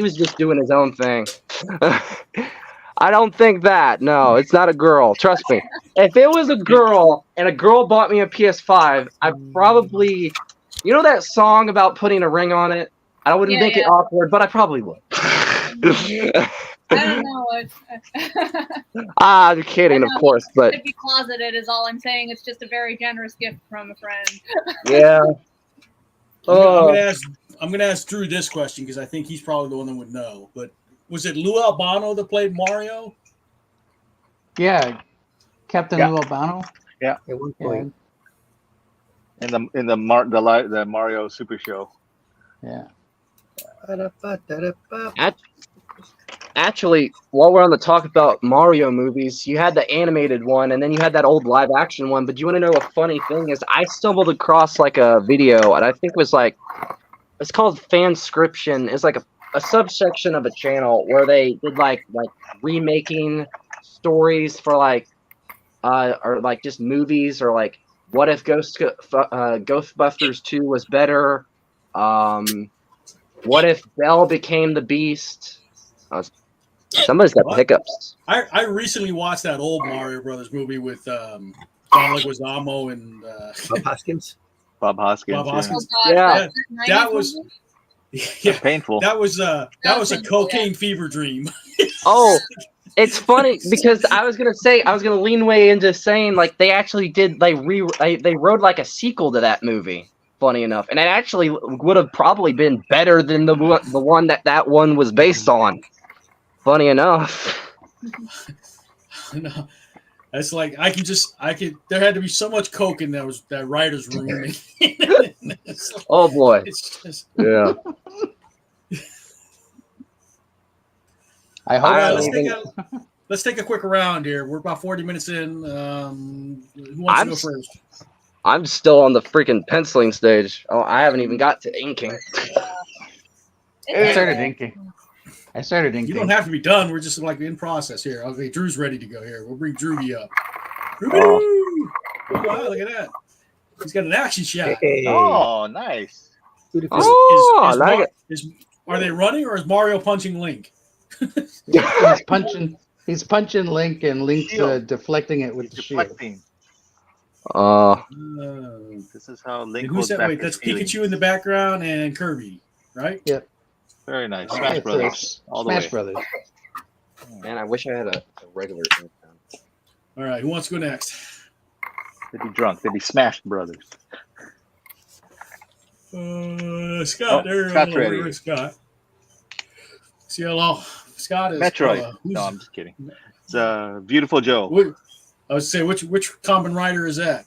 was just doing his own thing. I don't think that. No, it's not a girl. Trust me. If it was a girl and a girl bought me a PS5, I probably, you know that song about putting a ring on it? I wouldn't make it awkward, but I probably would. I don't know. I'm kidding, of course, but It be closeted is all I'm saying. It's just a very generous gift from a friend. Yeah. I'm gonna ask Drew this question because I think he's probably the one that would know. But was it Lou Albano that played Mario? Yeah, Captain Lou Albano. Yeah, at one point. In the Mario Super Show. Yeah. Actually, while we're on the talk about Mario movies, you had the animated one, and then you had that old live action one. But you want to know a funny thing is, I stumbled across like a video, and I think it was like, it's called Fanscription. It's like a subsection of a channel where they did like remaking stories for or like just movies, or like what if Ghostbusters 2 was better? What if Belle became the Beast? Somebody's got the hiccups. I recently watched that old Mario Brothers movie with John Leguizamo and Bob Hoskins. Bob Hoskins. Oh, God, Yeah. That was painful. That was a cocaine fever dream. Oh, it's funny because I was gonna lean way into saying like they actually did they wrote like a sequel to that movie. Funny enough, and it actually would have probably been better than the one that one was based on. Funny enough. No, that's like I could. There had to be so much coke in that writer's room. Oh boy. It's just, yeah. I hope let's take a quick round here. We're about 40 minutes in. Who wants to go first? I'm still on the freaking penciling stage. Oh, I haven't even got to inking. I started inking. You don't have to be done. We're just like in process here. Okay, Drew's ready to go here. We'll bring Drewby up. Drewby! Oh, wow, look at that. He's got an action shot. Hey. Oh, nice. Are they running or is Mario punching Link? He's punching Link, and Link's deflecting it with the shield. This is how Link goes back. Wait, that's Pikachu in the background and Kirby, right? Yep. Very nice. Smash Brothers. All the Smash way. Brothers. Man, I wish I had a regular. All right, who wants to go next? They'd be drunk. They'd be Smash Brothers. Scott. Scott's ready. Scott. CLO. Scott is Metroid. No, I'm just kidding. It's Beautiful Joe. I would say which common writer is that?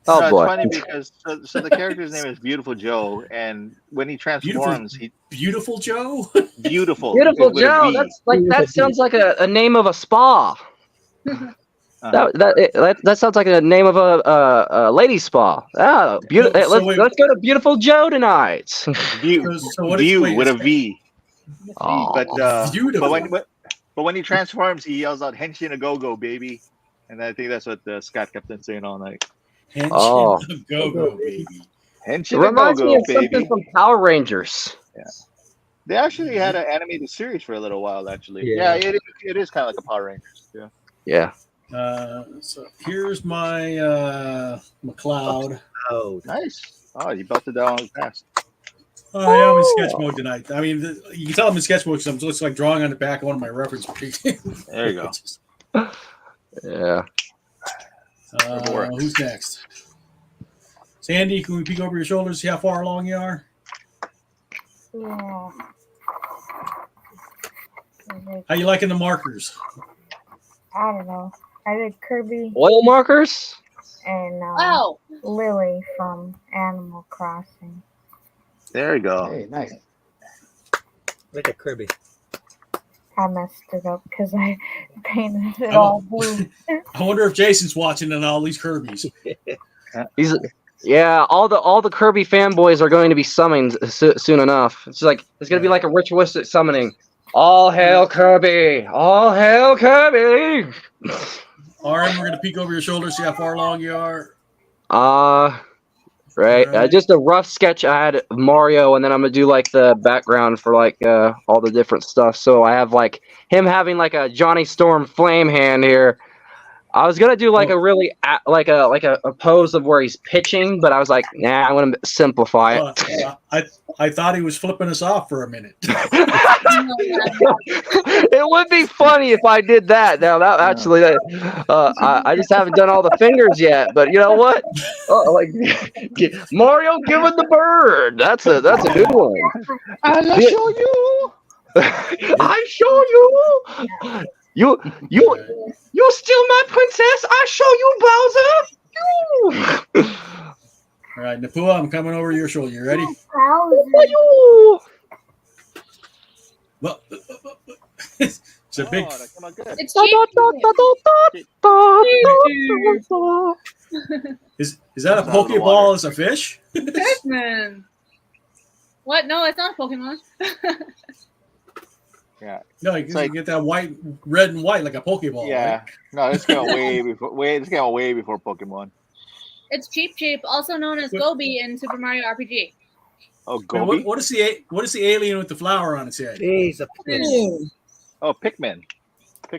Oh boy! It's funny because so the character's name is Beautiful Joe, and when he transforms, Beautiful Joe. Beautiful Joe. That sounds like a name of a spa. That sounds like a name of a lady spa. Oh, let's go to Beautiful Joe tonight. View with a V. Oh, but when he transforms, he yells out "Henshin a go go, baby," and I think that's what Scott kept on saying all night. Henshin a go go, baby. Henshin a go reminds me go, of something baby. from Power Rangers. Yeah, they actually had an animated series for a little while. Actually, Yeah. it is kind of like a Power Rangers. Yeah. Yeah. So here's my McLeod. Oh, Nice. Oh, you belted down fast. I am in sketch mode tonight. I mean, you can tell I'm in sketch mode because I'm just like drawing on the back of one of my reference pages. There you go. Yeah. Who's next? Sandy, can we peek over your shoulders, see how far along you are? Yeah. How you liking the markers? I don't know. I did Kirby Oil markers? and Wow. Lily from Animal Crossing. There you go. Hey, nice. Like a Kirby. I messed it up because I painted it all blue. I wonder if Jason's watching and all these Kirby's. All the Kirby fanboys are going to be summoned soon enough. It's like it's going to be like a ritualistic summoning. All hail Kirby! All hail Kirby! Aaron, we're gonna peek over your shoulder, see how far along you are. Right. Right. Just a rough sketch I had of Mario, and then I'm gonna do like the background for like all the different stuff. So I have like him having like a Johnny Storm flame hand here. I was gonna do like a really like a pose of where he's pitching, but I was like, nah, I'm gonna simplify it. I thought he was flipping us off for a minute. It would be funny if I did that. Now that actually, I just haven't done all the fingers yet. But you know what? Like Mario giving the bird. That's a good one. I'll show you. I show you. You steal my princess. I show you, Bowser. All right, Napua, I'm coming over your shoulder. You ready? Well, it's a big. It's Is that a Pokeball as a fish? Pikmin. What? No, it's not Pokemon. Yeah. No, you get that white, red, and white like a Pokeball. Yeah. Right? No, this came out way before Pokemon. It's Cheep, also known as Gobi in Super Mario RPG. Oh, Wait, Gobi? what is the alien with the flower on its head? He's a Pikmin. Oh, Pikmin.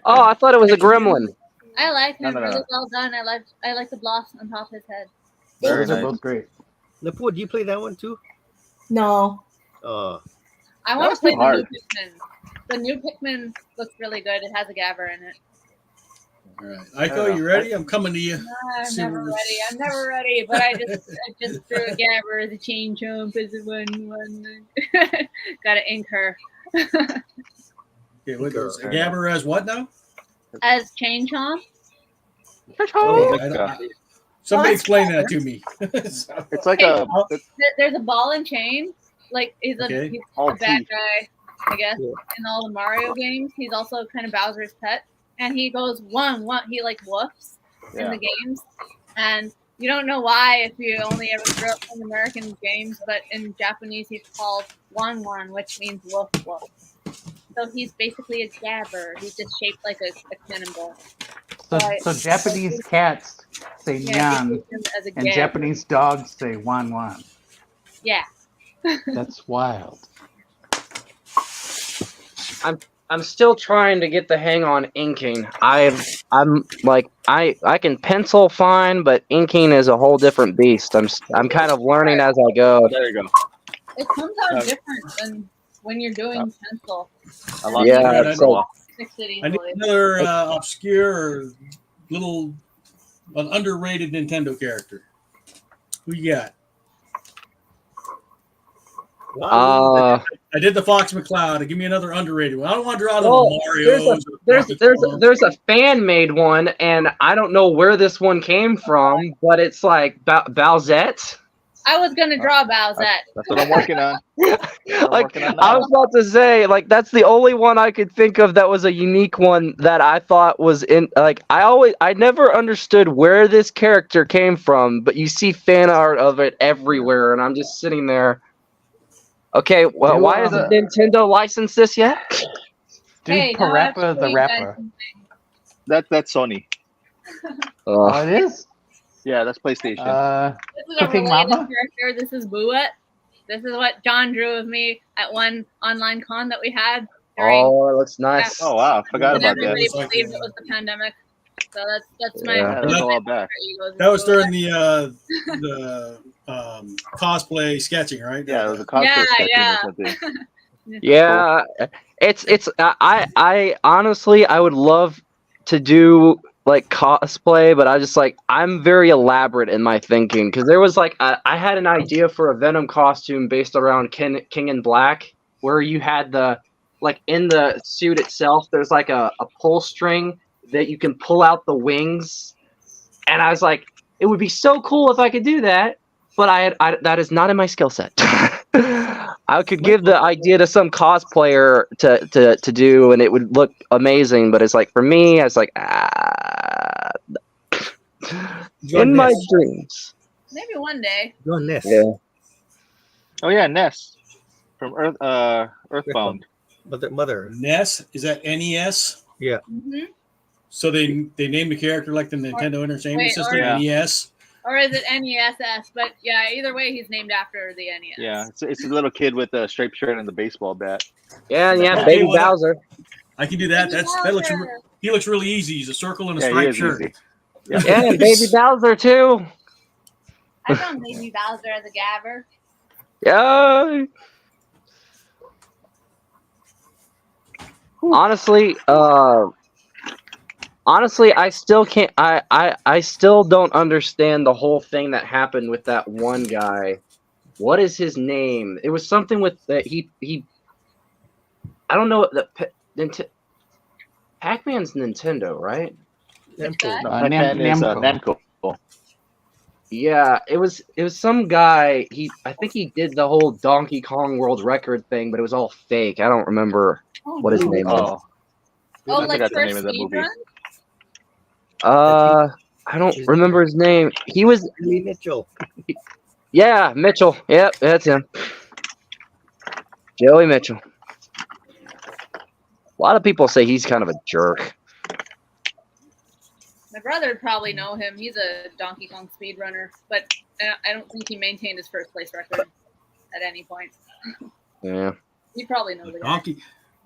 Oh, I thought it was a gremlin. I like him. No. Really well done. I like the blossom on top of his head. Very Those are nice. both great. Napua, do you play that one too? No. I want was to play too the hard. new Pikmin. The new Pikmin looks really good. It has a Gabber in it. All right, Aiko, you ready? I'm coming to you. No, I'm never ready. But I just threw a Gabber as a chain jump as a one. Gotta ink her. Okay, what is Gabber as what now? As chain chomp. Somebody explain that to me. It's like There's a ball and chain. Like he's a bad guy, I guess, in all the Mario games. He's also kind of Bowser's pet, and he goes one. He like woofs in the games, and you don't know why if you only ever grew up in American games, but in Japanese he's called Wan, which means woof woof. So he's basically a gabber. He's just shaped like a cannonball. So Japanese cats say nyan, and Japanese dogs say wan wan. Yeah. That's wild. I'm still trying to get the hang on inking. I'm like I can pencil fine, but inking is a whole different beast. I'm kind of learning as I go. There you go. It comes out different than when you're doing pencil. Yeah, I need another obscure little underrated Nintendo character. Who you got? I did the Fox McCloud. Give me another underrated one. I don't want to draw the Mario. There's a fan made one, and I don't know where this one came from, but it's like Bowsette. I was gonna draw Bowsette. That's what I'm working on. I was about to say, like, that's the only one I could think of that was a unique one that I thought was in. Like, I never understood where this character came from, but you see fan art of it everywhere, and I'm just sitting there. Okay, well, why hasn't Nintendo licensed this yet? Dude, Parappa the Rapper. That's Sony. Oh, it is? Yeah, that's PlayStation. This is a related character. This is Buet. This is what John drew of me at one online con that we had. Oh, it looks nice. Oh wow, forgot about that. Everybody believed it was the pandemic. So that's my. Yeah, that's a while back. That was during the cosplay sketching, right? Yeah, it was a cosplay sketching or something. Yeah, it's I honestly I would love to do like cosplay, but I'm very elaborate in my thinking because there was like I had an idea for a Venom costume based around King in Black, where you had the like in the suit itself there's like a pull string that you can pull out the wings, and I was like, It would be so cool if I could do that, but that is not in my skill set. I could give the idea to some cosplayer to do, and it would look amazing. But it's like for me, I was like, in my dreams. Maybe one day. Jon Ness. Yeah. Oh yeah, Ness from Earthbound. Mother. NES, is that NES? Yeah. Mm-hmm. So they named the character like the Nintendo Entertainment System, NES. Or is it NESS? But yeah, either way, he's named after the NES. Yeah, it's a little kid with a striped shirt and the baseball bat. Yeah, Okay, Baby Bowser. I can do that. He looks really easy. He's a circle and a striped shirt. Easy. Yeah, and Baby Bowser too. I found Baby Bowser as a gabber. Yeah. Honestly, I still can't. I still don't understand the whole thing that happened with that one guy. What is his name? It was something with that he. I don't know. Pac-Man's Nintendo, right? Namco. No, Pac-Man is Namco. Yeah, it was some guy. I think he did the whole Donkey Kong World Record thing, but it was all fake. I don't remember what his name was. Oh, I like forgot the for name of that movie. I don't remember his name. He was Mitchell. Yeah, Mitchell. Yep, that's him. Joey Mitchell. A lot of people say he's kind of a jerk. My brother would probably know him. He's a Donkey Kong speedrunner, but I don't think he maintained his first place record at any point. Yeah. You probably know the guy. Donkey.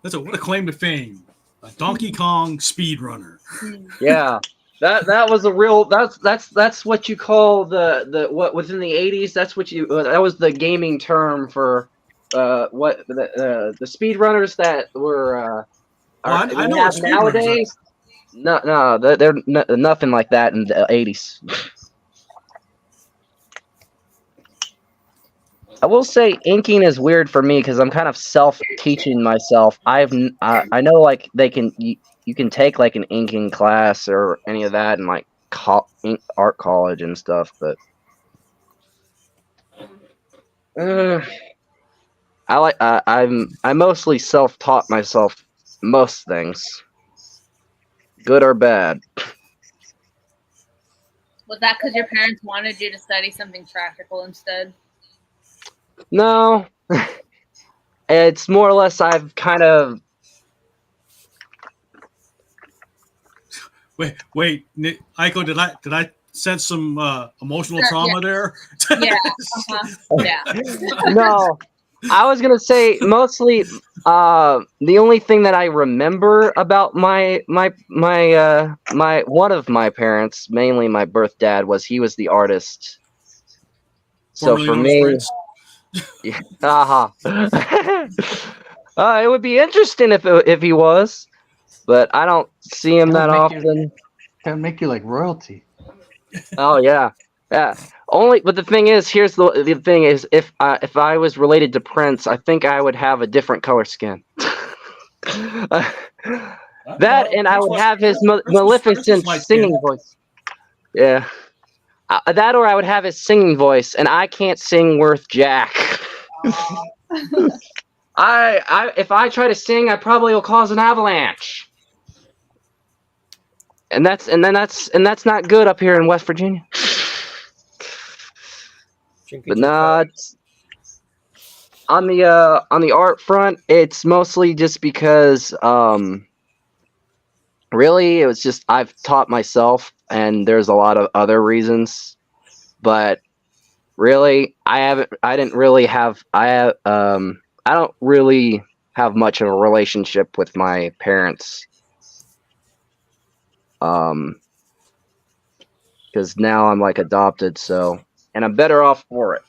What a claim to fame. A Donkey Kong speedrunner. Yeah. That was a real that's what you call the what within the 80s, that's what that was the gaming term for what the speedrunners that were I know what nowadays. No, they're nothing like that in the 80s. I will say inking is weird for me because I'm kind of self-teaching myself. I know like you can take like an inking class or any of that in like art college and stuff, but I mostly self-taught myself most things, good or bad. Was that because your parents wanted you to study something practical instead? No, it's more or less I've kind of. Wait, Aiko, did I sense some emotional trauma there? Yeah. Yeah. No, I was gonna say mostly. The only thing that I remember about my one of my parents, mainly my birth dad, was he was the artist. So for me, yeah, it would be interesting if he was, but I don't see him that often. That would make you like royalty. Oh yeah. But the thing is, here's the thing is, if I was related to Prince, I think I would have a different color skin. That and I would have his Maleficent singing voice. Yeah. That or I would have his singing voice, and I can't sing worth jack. If I try to sing, I probably will cause an avalanche. And that's not good up here in West Virginia. But not on the art front, it's mostly just because really it was just I've taught myself, and there's a lot of other reasons, but really I don't really have much of a relationship with my parents, because now I'm like adopted, so, and I'm better off for it.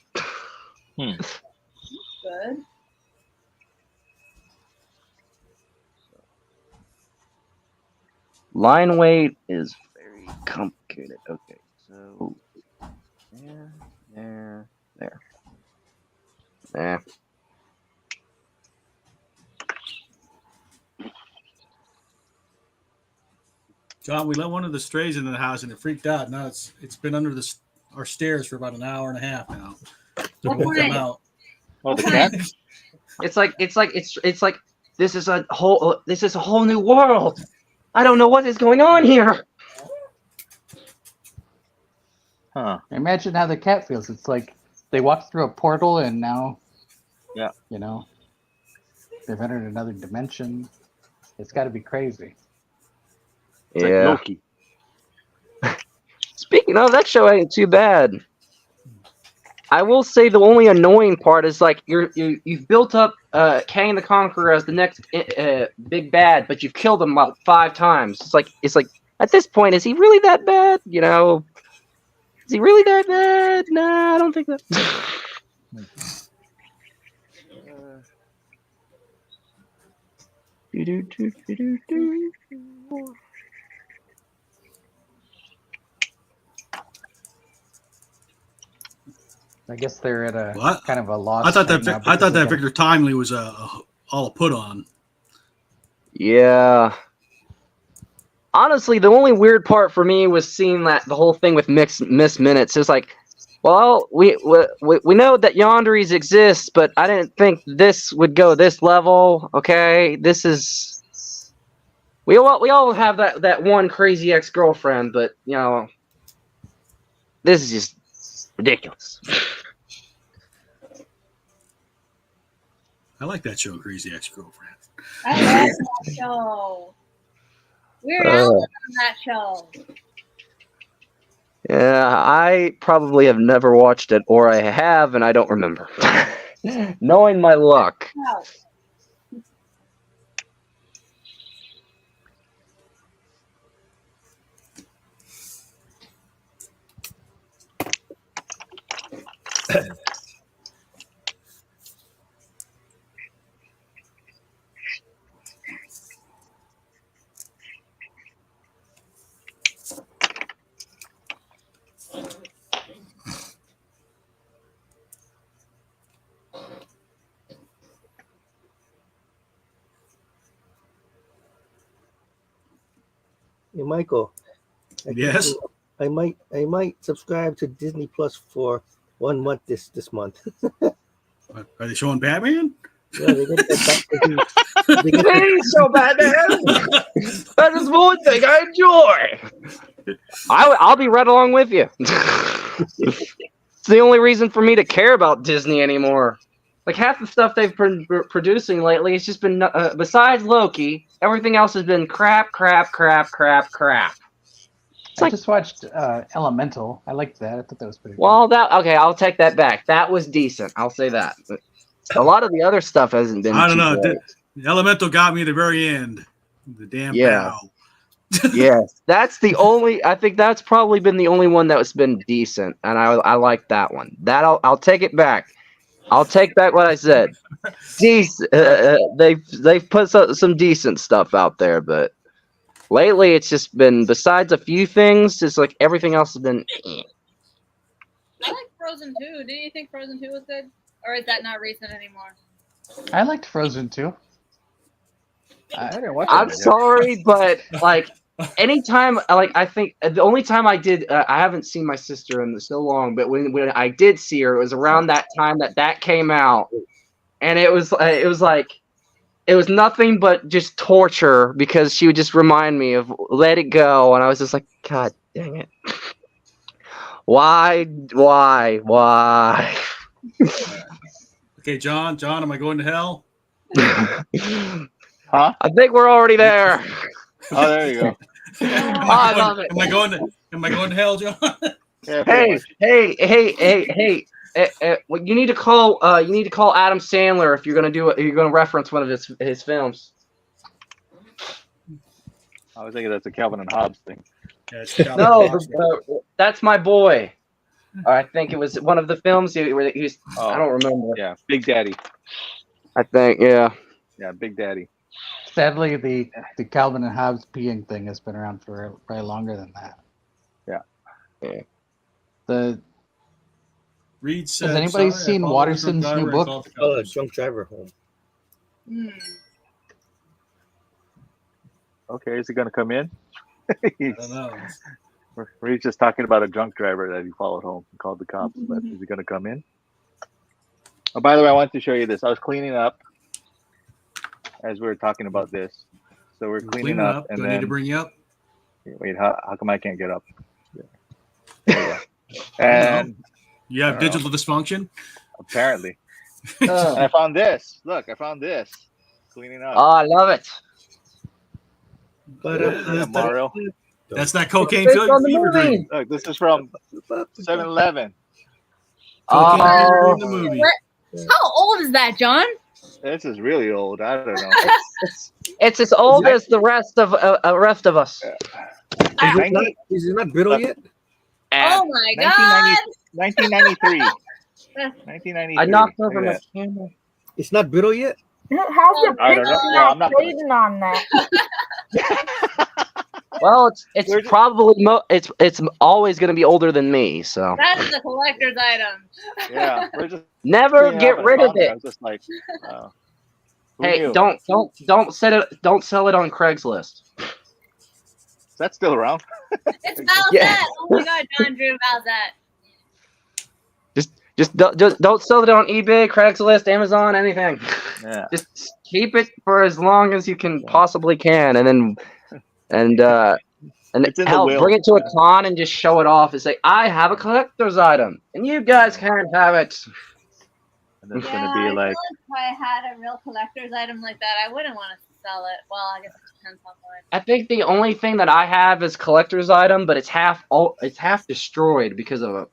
Good. Line weight is very complicated. Okay, so there. John, we let one of the strays into the house and it freaked out. Now it's been under our stairs for about an hour and a half now. So it won't come out. Oh, the cat. It's like this is a whole new world. I don't know what is going on here. Huh. Imagine how the cat feels. It's like they walked through a portal and now, Yeah, they've entered another dimension. It's got to be crazy. it's like Loki. Speaking of, that show ain't too bad. I will say the only annoying part is like you've built up Kang the Conqueror as the next big bad, but you've killed him about 5 times. It's like at this point, is he really that bad? Is he really that bad? Nah, I don't think that. I guess they're at a kind of a loss. I thought that Victor Timely was all a put on. Yeah. Honestly, the only weird part for me was seeing that the whole thing with missed minutes. It's like, well, we know that Yonderies exist, but I didn't think this would go this level. Okay, this is we all have that one crazy ex-girlfriend, but this is just ridiculous. I like that show, Crazy Ex-Girlfriend. I love that show. Weird Al was on that show. Yeah, I probably have never watched it, or I have, and I don't remember. Knowing my luck. No. Hey, Michael. Yes. I might subscribe to Disney Plus for 1 month this month. Are they showing Batman? Yeah, they get that. Please show Batman. That is one thing I enjoy. I'll be right along with you. It's the only reason for me to care about Disney anymore. Like half the stuff they've been producing lately, it's just been besides Loki, everything else has been crap. I just watched Elemental. I liked that. I thought that was pretty good. Well, I'll take that back. That was decent. I'll say that. But a lot of the other stuff hasn't been. I don't know. Great. Elemental got me at the very end. The damn bow. Yes, that's the only. I think that's probably been the only one that's been decent, and I like that one. I'll take it back. I'll take back what I said. Decent. They've put some decent stuff out there, but lately it's just been, besides a few things, it's like everything else has been. I like Frozen 2. Didn't you think Frozen 2 was good? Or is that not recent anymore? I liked Frozen 2. I didn't watch it. I'm sorry, but like anytime, I think the only time I did, I haven't seen my sister in so long, but when I did see her, it was around that time that came out, and it was nothing but just torture because she would just remind me of Let It Go, and I was just like, God dang it, why? Okay, John, am I going to hell? Huh? I think we're already there. Oh, there you go. I love it. Am I going to hell, John? Yeah, Hey! Well, you need to call Adam Sandler if you're gonna reference one of his films. I was thinking that's a Calvin and Hobbes thing. Yeah, No, that's my boy. I think it was one of the films where he was. I don't remember. Yeah, Big Daddy. I think, yeah. Yeah, Big Daddy. Sadly, the Calvin and Hobbes peeing thing has been around for probably longer than that. Yeah. Reed said, Has anybody seen Watterson's new book? Oh, Drunk Driver Home. Okay, is he going to come in? I don't know. We're just talking about a drunk driver that he followed home and called the cops. But is he going to come in? Oh, by the way, I wanted to show you this. I was cleaning up as we were talking about this. So we're cleaning up, and do I then need to bring you up? wait, how come I can't get up? Yeah. And you have digital dysfunction? Apparently. And I found this. Look, I found this. Cleaning up. Oh, I love it. But Mario. That's that cocaine fever dream. Look, this is from 7-Eleven. Cocaine fever dream, the Oh, movie. how old is that, John? This is really old. I don't know. It's as old as the rest of us. Is it not brittle yet? Oh my god! 1993. 1993. I knocked over my camera. It's not brittle yet? How's the I don't know. picture No, I'm not not- waiting on that? Well, it's probably it's always going to be older than me. So That's the collector's item. Yeah, we're just never cleaning get up, rid I of found I it. was just like, who Hey, knew? don't sell it on Craigslist. Is that still around? It's Valzette. Yeah. Oh my god, John drew Valzette. Just don't sell it on eBay, Craigslist, Amazon, anything. Yeah. Just keep it for as long as you can possibly can, and then It's in the hell, will. bring it to a con and just show it off and say, I have a collector's item, and you guys can't have it. And it's Yeah, gonna I be feel like, if I had a real collector's item like that, I wouldn't want to sell it. Well, I guess it depends on what. I think the only thing that I have is collector's item, but it's half destroyed because of a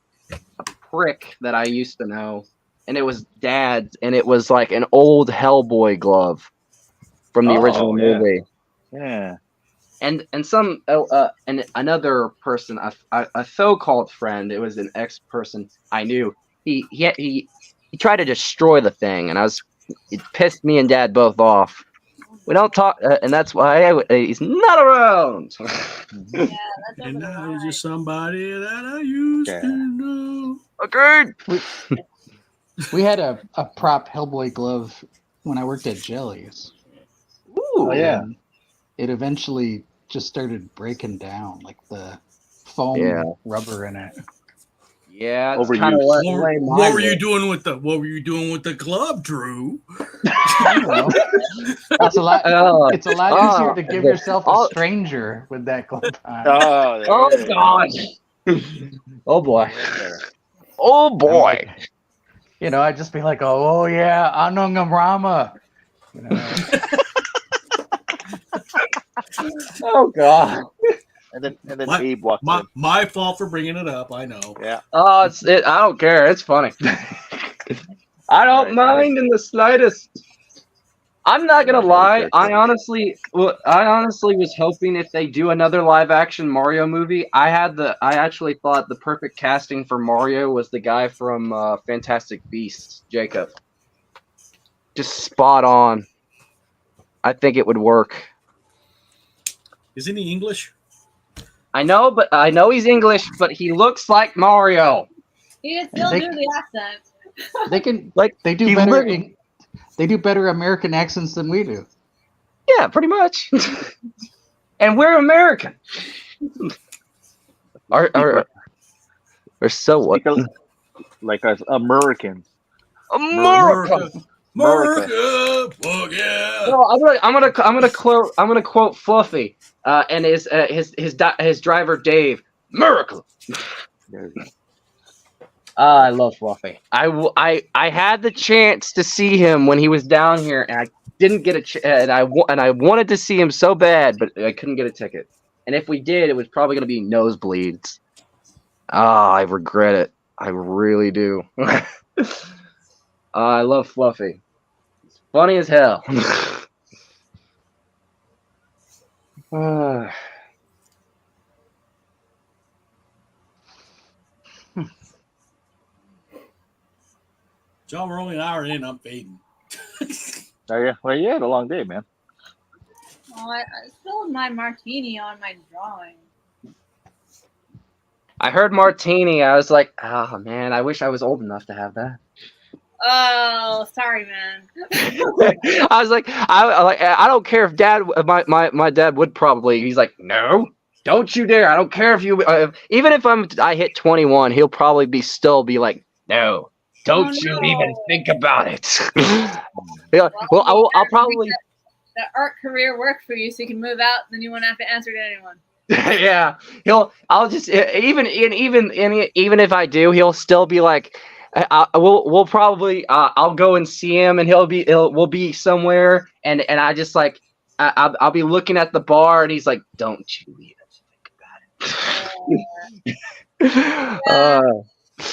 prick that I used to know, and it was Dad's, and it was like an old Hellboy glove from the original yeah. movie. yeah. And another person, a so-called friend, it was an ex-person I knew. He tried to destroy the thing, and it pissed me and Dad both off. We don't talk, and that's why he's not around. Yeah, that And doesn't now he's lie. just somebody that I used to know. Agreed. We had a prop Hellboy glove when I worked at Jellies. Ooh. Oh yeah. And it eventually just started breaking down, like the foam rubber in it. Yeah, it's Overused. kind of What were you doing with the glove, Drew? I don't know. It's a lot. It's a lot easier to give yourself a stranger with that glove on. Oh God. Oh boy. Oh boy. You know, I'd just be like, oh yeah, Anongamrama. You know. Oh god. And then Abe walked in. My fault for bringing it up. I know. Yeah. Oh, I don't care. It's funny. I don't mind in the slightest. I'm not gonna lie. I honestly was hoping if they do another live action Mario movie, I actually thought the perfect casting for Mario was the guy from Fantastic Beasts, Jacob. Just spot on. I think it would work. Isn't he English? I know he's English, but he looks like Mario. He can still do the accent. They can they do he better. literally- They do better American accents than we do. Yeah, pretty much. And we're American. Or so what? Like us Americans. America. Fuck yeah. No, I'm gonna quote Fluffy and his driver Dave. America. I love Fluffy. I had the chance to see him when he was down here, and I didn't get a chance. And I wanted to see him so bad, but I couldn't get a ticket. And if we did, it was probably gonna be nosebleeds. I regret it. I really do. I love Fluffy. It's funny as hell. John, we're only an hour in. I'm fading. Oh yeah. Well, you had a long day, man. Oh, I spilled my martini on my drawing. I heard martini. I was like, oh man, I wish I was old enough to have that. Oh, sorry, man. I was like, I don't care if my dad would probably. He's like, no, don't you dare! I don't care if you, even if I hit 21, he'll probably still be like, no, don't you even think about it. Yeah, well, I'll probably that art career work for you, so you can move out, and then you won't have to answer to anyone. Yeah, I'll just even if I do, he'll still be like, we'll probably I'll go and see him, and we'll be somewhere, and I just like I'll be looking at the bar, and he's like, don't you even think about it.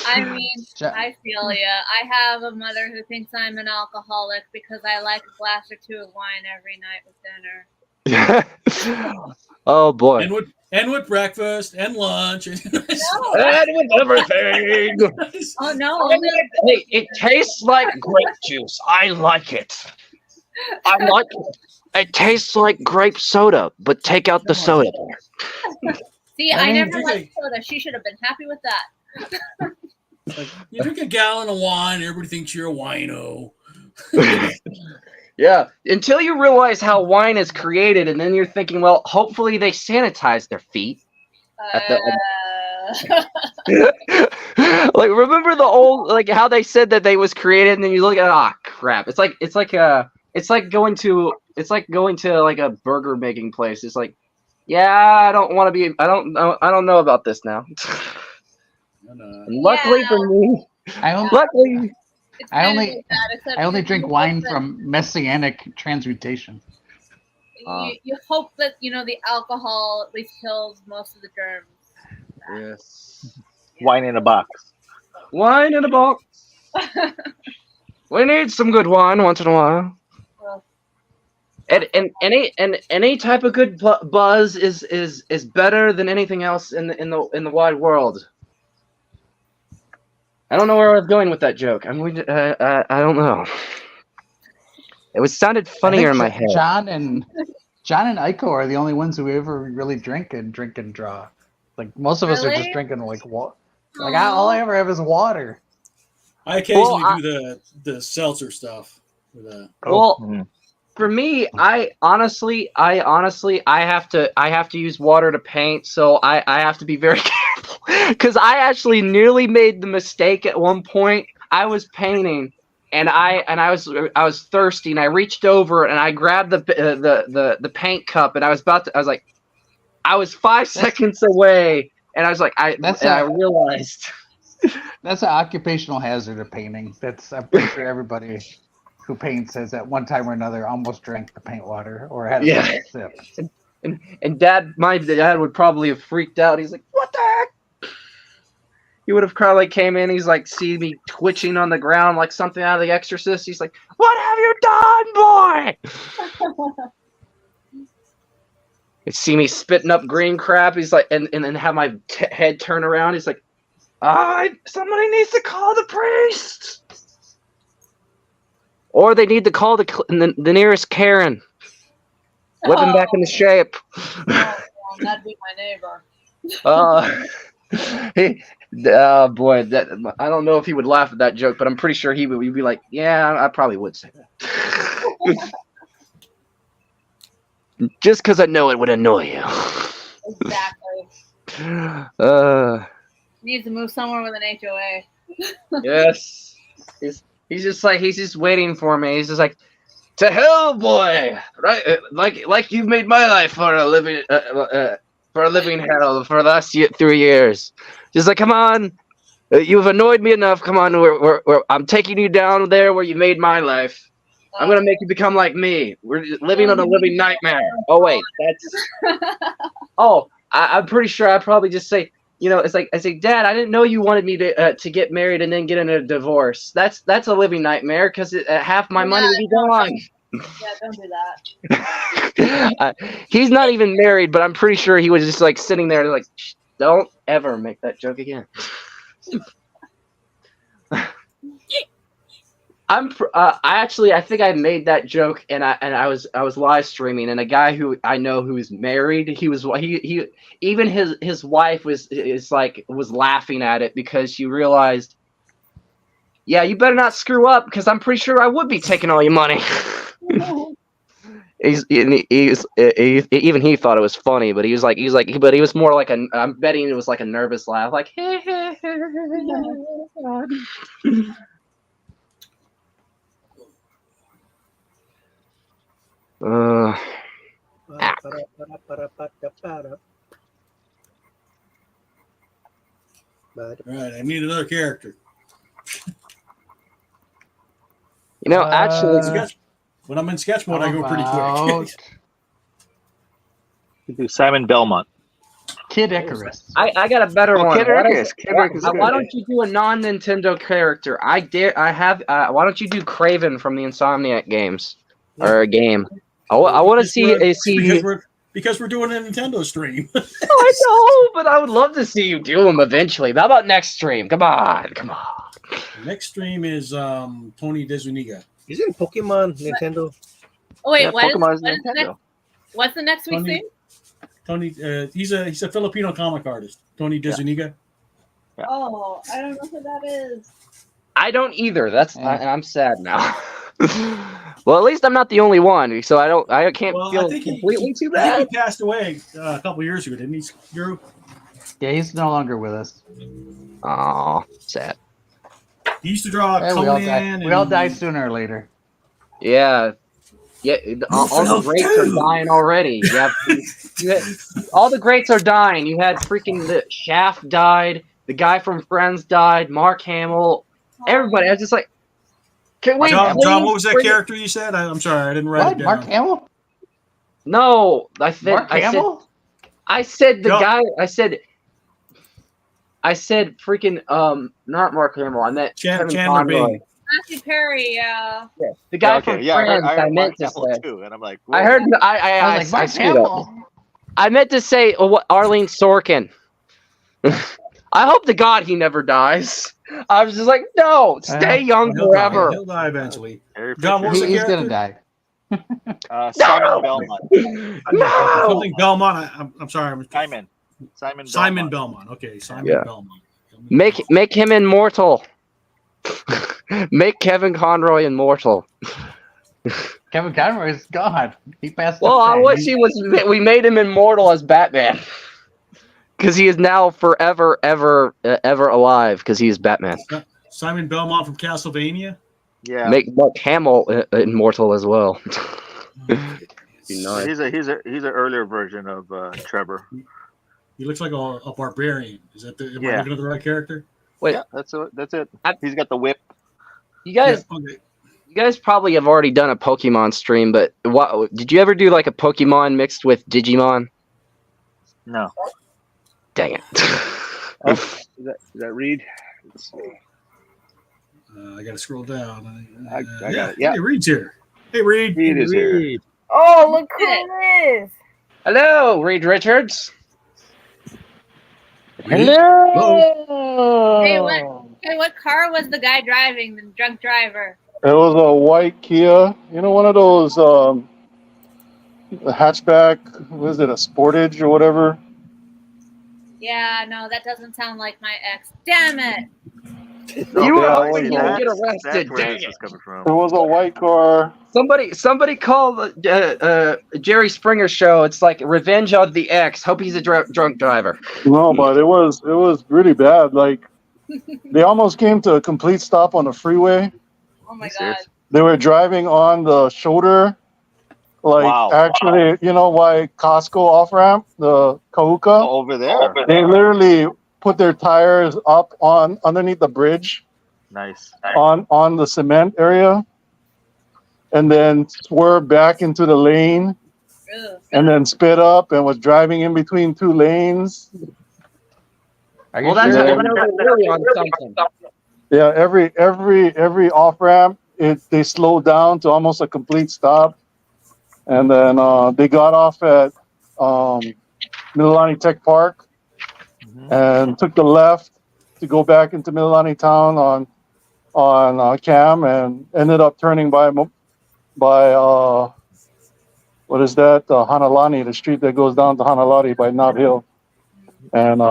I mean, I feel ya. I have a mother who thinks I'm an alcoholic because I like a glass or two of wine every night with dinner. Oh boy! And with breakfast and lunch and with everything. Oh no! Hey, it tastes like grape juice. I like it. I like it. It tastes like grape soda, but take out the soda. See, I never liked soda. She should have been happy with that. Like, you drink a gallon of wine, everybody thinks you're a wino. Yeah, until you realize how wine is created, and then you're thinking, well, hopefully they sanitize their feet. Like, remember the old, like how they said that they was created, and then you look at, crap. It's like going to like a burger making place. It's like, yeah, I don't know about this now. Luckily for me, I only drink wine from messianic transmutation. You hope that the alcohol at least kills most of the germs. Yes. Wine in a box. Wine in a box. We need some good wine once in a while. And any type of good buzz is better than anything else in the wide world. I don't know where I was going with that joke. I don't know. It sounded funnier in my head. John and Aiko are the only ones who ever really drink and draw. Like most of us are just drinking like water. Like all I ever have is water. I occasionally do the seltzer stuff. For me, I honestly have to use water to paint, so I have to be very careful because I actually nearly made the mistake at one point. I was painting and I was thirsty, and I reached over and I grabbed the paint cup, and I was I was 5 seconds away, and I was like, I realized that's an occupational hazard of painting. I'm pretty sure everybody who paints has at one time or another almost drank the paint water or had a sip. And my dad would probably have freaked out. He's like, what the heck? He would have probably came in. He's like, see me twitching on the ground like something out of The Exorcist. He's like, what have you done, boy? He'd see me spitting up green crap. He's like, and then have my head turn around. He's like, somebody needs to call the priest. Or they need to call the nearest Karen. Whip him back into shape. That'd be my neighbor. Boy, I don't know if he would laugh at that joke, but I'm pretty sure he'd be like, yeah, I probably would say that. Just because I know it would annoy you. Exactly. Needs to move somewhere with an HOA. Yes. He's just waiting for me. He's just like, to hell, boy! Right, like you've made my life for a living hell for the last 3 years. Just like, come on, you've annoyed me enough. Come on, I'm taking you down there where you made my life. I'm gonna make you become like me. We're living on a living nightmare. Oh wait, that's. Oh, I'm pretty sure I'd probably just say. It's like I say, Dad, I didn't know you wanted me to get married and then get in a divorce. That's a living nightmare because half my money would be gone. Yeah, don't do that. He's not even married, but I'm pretty sure he was just like sitting there like, don't ever make that joke again. I think I made that joke, and I was live streaming, and a guy who I know who's married, he even his wife was laughing at it because she realized, yeah, you better not screw up because I'm pretty sure I would be taking all your money. even he thought it was funny, but he was more like I'm betting it was like a nervous laugh, like. All right, I need another character. Actually, when I'm in sketch mode, I go pretty quick. You do Simon Belmont. Kid Icarus. I got a better one. Kid Icarus. Why don't you do a non-Nintendo character? Why don't you do Kraven from the Insomniac games or a game? I want to see because we're doing a Nintendo stream. I know, but I would love to see you do them eventually. How about next stream? Come on. Next stream is Tony DeZuniga. He's in Pokemon Nintendo. Oh wait, Yeah, Pokemon's Nintendo. What's the next week's thing? Tony, he's a Filipino comic artist. Tony DeZuniga. Yeah. Oh, I don't know who that is. I don't either. I'm sad now. Well, at least I'm not the only one, so I can't feel completely too bad. He passed away a couple years ago, didn't he, Drew? Yeah, he's no longer with us. Oh, sad. He used to draw Conan. We all die sooner or later. Yeah. Yeah, all the greats are dying already. All the greats are dying. You had freaking the Shaft died. The guy from Friends died. Mark Hamill. Everybody. I was just like, can we? John, what was that character you said? I'm sorry, I didn't write it down. Mark Hamill? No, Mark Hamill? I said the guy. I said freaking not Mark Hamill. I meant Kevin Conroy. Matthew Perry, yeah. The guy from Friends. I meant to say. Too, and I'm like, whoa. I heard. I screwed up. I meant to say Arlene Sorkin. I hope to God he never dies. I was just like, no, stay young forever. He'll die eventually. John, he's gonna die. Simon Belmont. No! Something Belmont. I'm sorry. Simon Belmont. Okay, Simon Belmont. Make him immortal. Make Kevin Conroy immortal. Kevin Conroy is gone. He passed. Well, I wish we made him immortal as Batman. Because he is now forever, ever alive. Because he is Batman. Simon Belmont from Castlevania. Yeah. Make Mark Hamill immortal as well. Nice. He's an earlier version of Trevor. He looks like a barbarian. Is that am I looking at the right character? Wait, yeah, that's it. He's got the whip. You guys probably have already done a Pokemon stream, but did you ever do like a Pokemon mixed with Digimon? No. Dang it. Is that Reed? Let's see. I gotta scroll down. I got it. Yeah. Hey, Reed's here. Hey, Reed. Reed is here. Oh, look who it is. Hello, Reed Richards. Hello. Hey, what car was the guy driving? The drunk driver. It was a white Kia. You know, one of those hatchback. Was it a Sportage or whatever? Yeah, no, that doesn't sound like my ex. Damn it. You were hoping you would get arrested. Dang it. It was a white car. Somebody call Jerry Springer show. It's like Revenge of the Ex. Hope he's a drunk driver. No, but it was really bad. Like they almost came to a complete stop on the freeway. Oh my God. They were driving on the shoulder. Like actually, you know why Costco off ramp, the Kahuka? Over there. They literally put their tires up on underneath the bridge. Nice. On the cement area. And then swerved back into the lane. And then sped up and was driving in between two lanes. Well, that's really on something. Yeah, every off ramp, they slowed down to almost a complete stop. And then they got off at Mililani Tech Park and took the left to go back into Mililani Town on Cam and ended up turning by what is that? Hanalani, the street that goes down to Hanalani by Knob Hill. And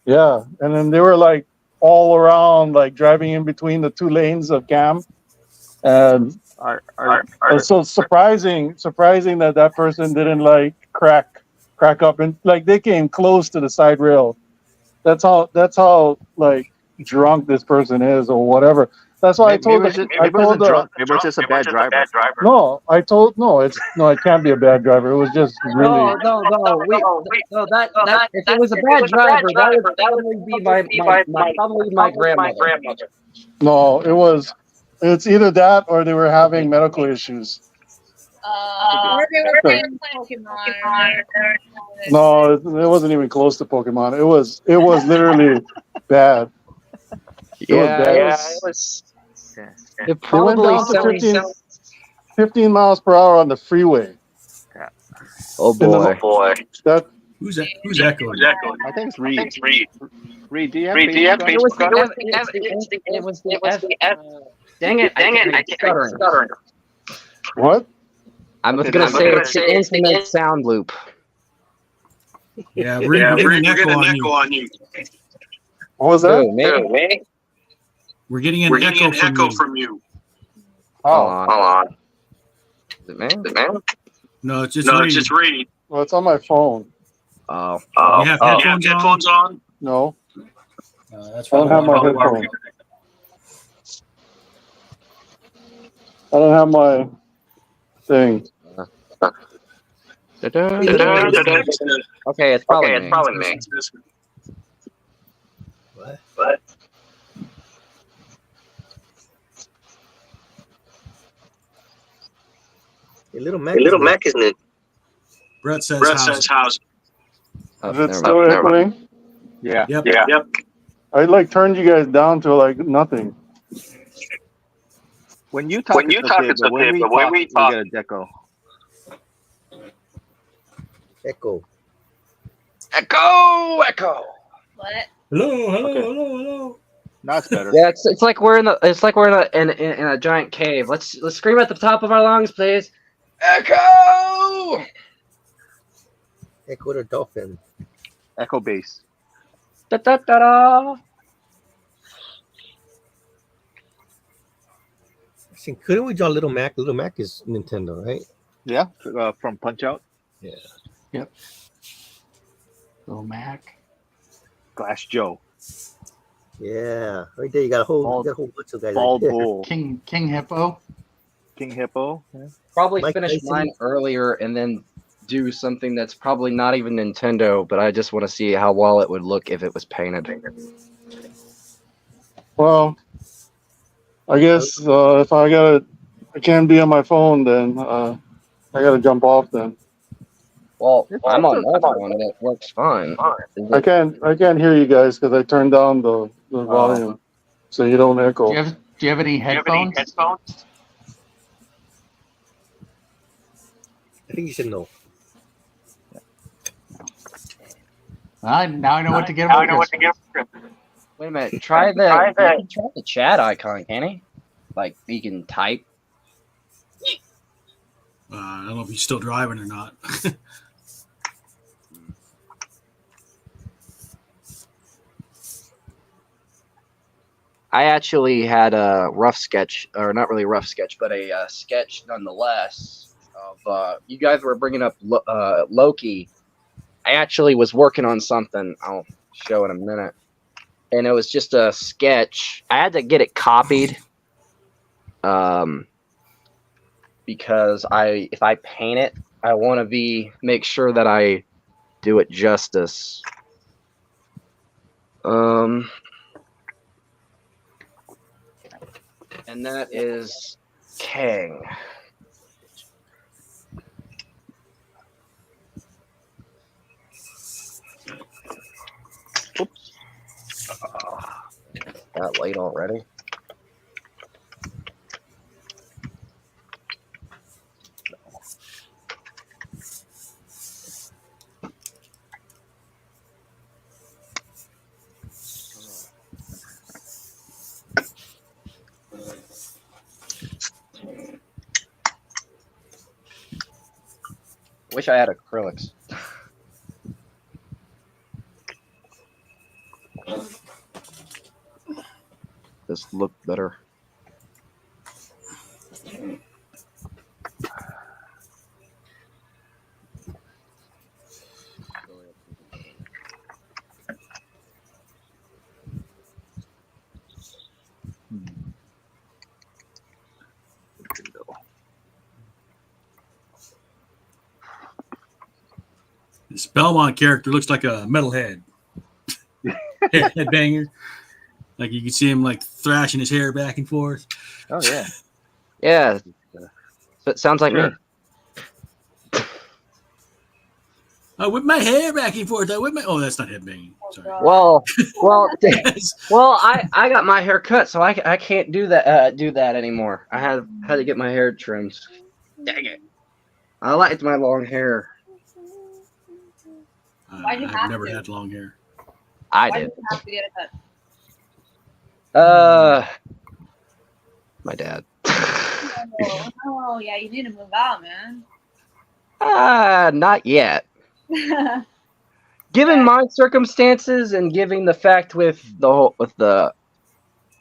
yeah, and then they were like all around, like driving in between the two lanes of Cam. And It's so surprising that person didn't like crack up and like they came close to the side rail. That's how like drunk this person is or whatever. That's why Maybe it wasn't drunk. Maybe it's just a bad driver. No, it can't be a bad driver. It was just really. No. That if it was a bad driver, that would probably be my grandmother. No, it's either that or they were having medical issues. Or they were playing Pokemon. No, it wasn't even close to Pokemon. It was literally bad. It was. It probably went down to 15 miles per hour on the freeway. Oh boy. Who's echoing? I think it's Reed. Reed, do you have Facebook? It was the F. Dang it! I can't stuttering. What? I was gonna say it's the infinite sound loop. Yeah, we're getting an echo on you. What was that? Me? We're getting an echo from you. Hold on. Is it me? No, it's just Reed. Well, it's on my phone. Oh. You have headphones on? No. That's I don't have my headphones. I don't have my thing. Okay, it's probably me. What? Little Mac, isn't it? Brett says house. Is it still echoing? Yeah. Yep. I turned you guys down to nothing. When you talk, it's okay, but when we talk, we get an echo. Echo. What? Hello. Now it's better. Yeah, it's like we're in a giant cave. Let's scream at the top of our lungs, please. Echo. Echo the dolphin. Echo bass. Da da da da. Couldn't we draw Little Mac? Little Mac is Nintendo, right? Yeah, from Punch Out. Yeah. Yep. Little Mac. Glass Joe. Yeah. Right there, you got a whole bunch of guys. Bald right Bull. King Hippo. King Hippo. Yeah. Probably Mike finish Tyson. mine earlier and then do something that's probably not even Nintendo, but I just want to see how well it would look if it was painted. Well, I guess if I can't be on my phone, then I gotta jump off. Then Well, I'm on that one and it works fine. I can't hear you guys because I turned down the volume so you don't echo. Do you have any headphones? I think you should know. Now I know what to get. Wait a minute. Try the chat icon, can he? Like he can type. I don't know if he's still driving or not. I actually had a rough sketch, or not really a rough sketch, but a sketch nonetheless of you guys were bringing up Loki. I actually was working on something. I'll show in a minute. And it was just a sketch. I had to get it copied because if I paint it, I want to make sure that I do it justice. And that is Kang. Oops. That late already. Wish I had acrylics. This looked better. This Belmont character looks like a metalhead. Headbanger. Like you can see him like thrashing his hair back and forth. Oh yeah. Yeah. So it sounds like me. I whip my hair back and forth. Oh, that's not headbanging. Sorry. Well, I got my hair cut, so I can't do that anymore. I had to get my hair trimmed. Dang it! I liked my long hair. I've never had long hair. I Why did. did you have to get it cut? My dad. Oh, yeah, you need to move out, man. Not yet. Given my circumstances and given the fact with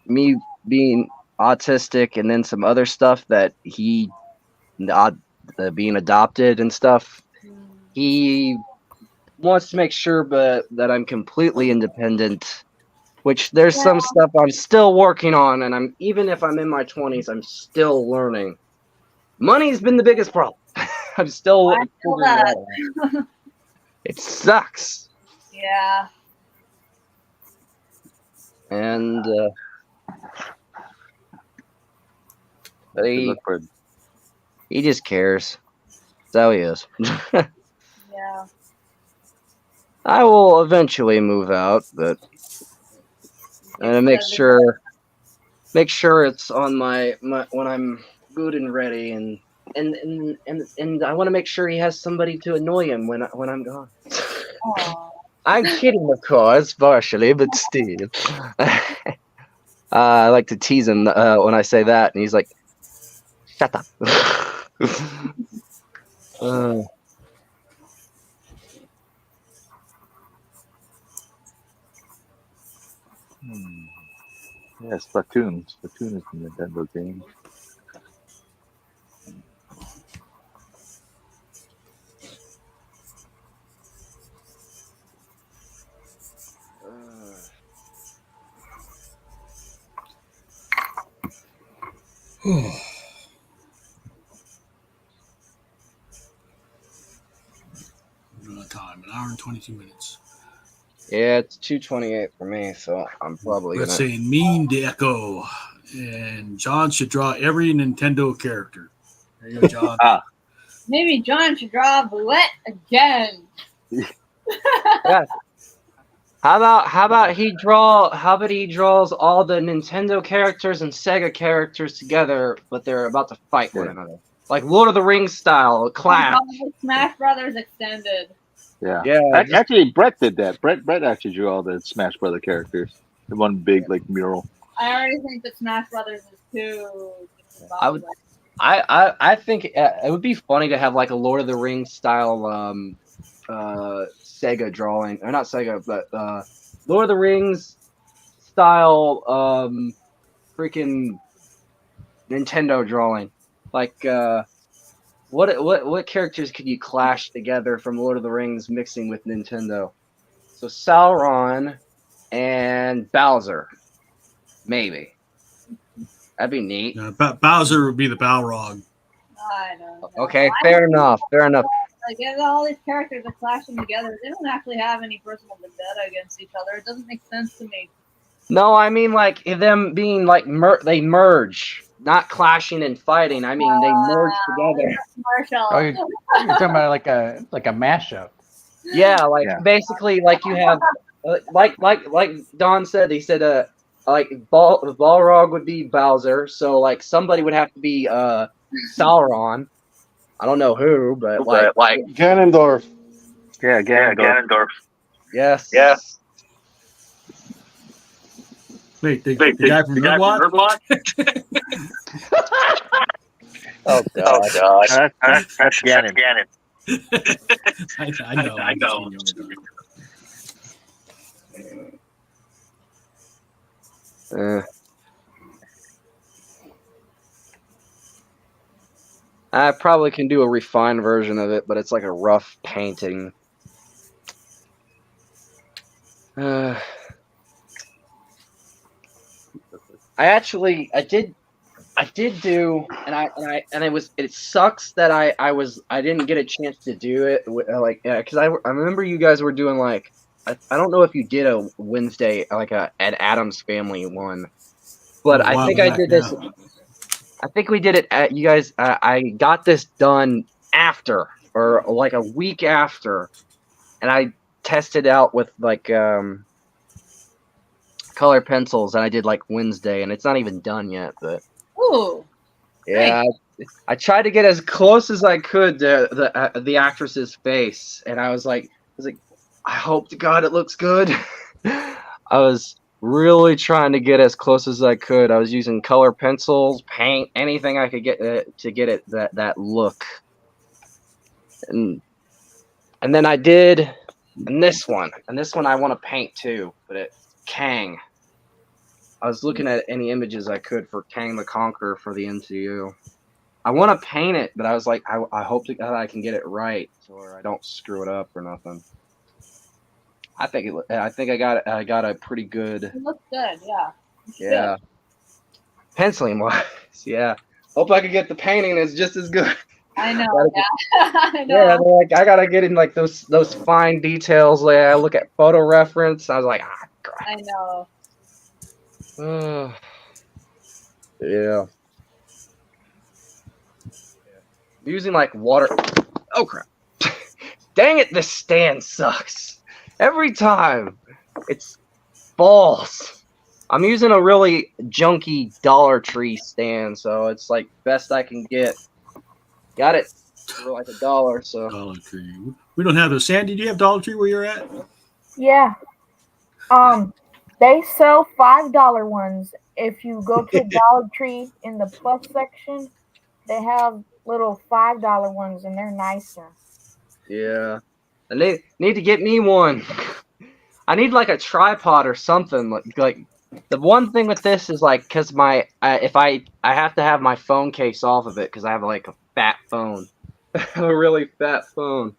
me being autistic and then some other stuff that he being adopted and stuff, he wants to make sure that I'm completely independent, which there's some stuff I'm still working on, and even if I'm in my 20s, I'm still learning. Money's been the biggest problem. I'm still figuring that out. It sucks. Yeah. And but he just cares. That's how he is. Yeah. I will eventually move out, but make sure it's on my when I'm good and ready, and I want to make sure he has somebody to annoy him when I'm gone. I'm kidding, of course, partially, but still. I like to tease him when I say that, and he's like, "Shut up." Yeah, Splatoon. Splatoon is a Nintendo game. Time, 1 hour and 22 minutes. Yeah, it's 2:28 for me, so I'm probably Let's say Mean Deco. And John should draw every Nintendo character. There you go, John. Maybe John should draw Bullet again. Yeah. How about he draws all the Nintendo characters and Sega characters together, but they're about to fight one another, like Lord of the Rings style clash. Smash Brothers Extended. Yeah. Yeah. Actually, Brett did that. Brett actually drew all the Smash Brother characters in one big like mural. I already think that Smash Brothers is too. I think it would be funny to have like a Lord of the Rings style Sega drawing, or not Sega, but Lord of the Rings style freaking Nintendo drawing. Like what characters could you clash together from Lord of the Rings mixing with Nintendo? So Sauron and Bowser, maybe. That'd be neat. Bowser would be the Balrog. I don't know. Okay, fair enough. Like, all these characters are clashing together. They don't actually have any personal vendetta against each other. It doesn't make sense to me. No, I mean like them being like they merge, not clashing and fighting. I mean they merge together. Marshall. Oh, you're talking about like a mashup. Yeah, basically like you have like Don said. He said like Balrog would be Bowser, so like somebody would have to be Sauron. I don't know who, but like Ganondorf. Yeah, Ganondorf. Yes. Wait, the guy from Nerdblock? Oh God. That's Ganon. I know. I probably can do a refined version of it, but it's like a rough painting. I I did do, and it sucks that I didn't get a chance to do it because I remember you guys were doing like I don't know if you did a Wednesday like an Adam's Family one, but I think I did this. I think we did it at you guys. I got this done after or like a week after, and I tested out with like color pencils, and I did like Wednesday, and it's not even done yet, but. Ooh. Yeah, I tried to get as close as I could to the actress's face, and I was like, I hope to God it looks good. I was really trying to get as close as I could. I was using color pencils, paint, anything I could get to get it that look. And then I did, and this one I want to paint too, but Kang. I was looking at any images I could for Kang the Conqueror for the MCU. I want to paint it, but I was like, I hope that I can get it right, so I don't screw it up or nothing. I think I got a pretty good. It looks good, yeah. Yeah. Good. Penciling wise, yeah. Hope I could get the painting is just as good. I know. I know. Yeah, like I gotta get in like those fine details. Like I look at photo reference. I was like, God. I know. Yeah. Using like water. Oh crap! Dang it! This stand sucks. Every time, it's balls. I'm using a really junky Dollar Tree stand, so it's like best I can get. Got it for like $1. So Dollar Tree. We don't have those. Sandy, do you have Dollar Tree where you're at? Yeah. They sell $5 ones. If you go to Dollar Tree in the plus section, they have little $5 ones, and they're nicer. Yeah, and they need to get me one. I need like a tripod or something. Like the one thing with this is like because my if I have to have my phone case off of it because I have like a fat phone, a really fat phone.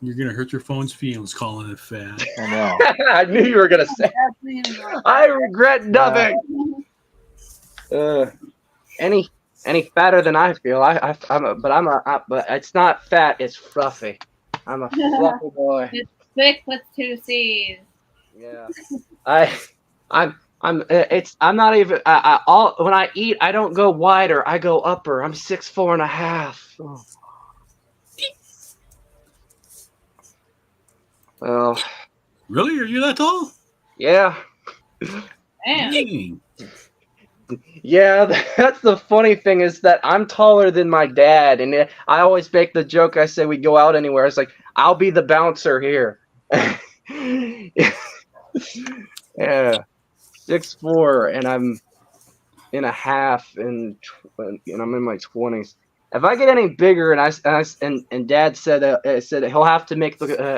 You're gonna hurt your phone's feelings calling it fat. I know. I knew you were gonna say. I regret nothing. Any fatter than I feel, but it's not fat. It's fluffy. I'm a fluffy boy. It's thick with 2 C's. Yeah, I'm not even. When I eat, I don't go wider. I go upper. I'm 6'4.5". Oh. Well, really? Are you that tall? Yeah. Damn. Yeah, that's the funny thing is that I'm taller than my dad, and I always make the joke. I say we go out anywhere. It's like I'll be the bouncer here. Yeah, 6'4", and I'm in a half, and I'm in my 20s. If I get any bigger, and Dad said he'll have to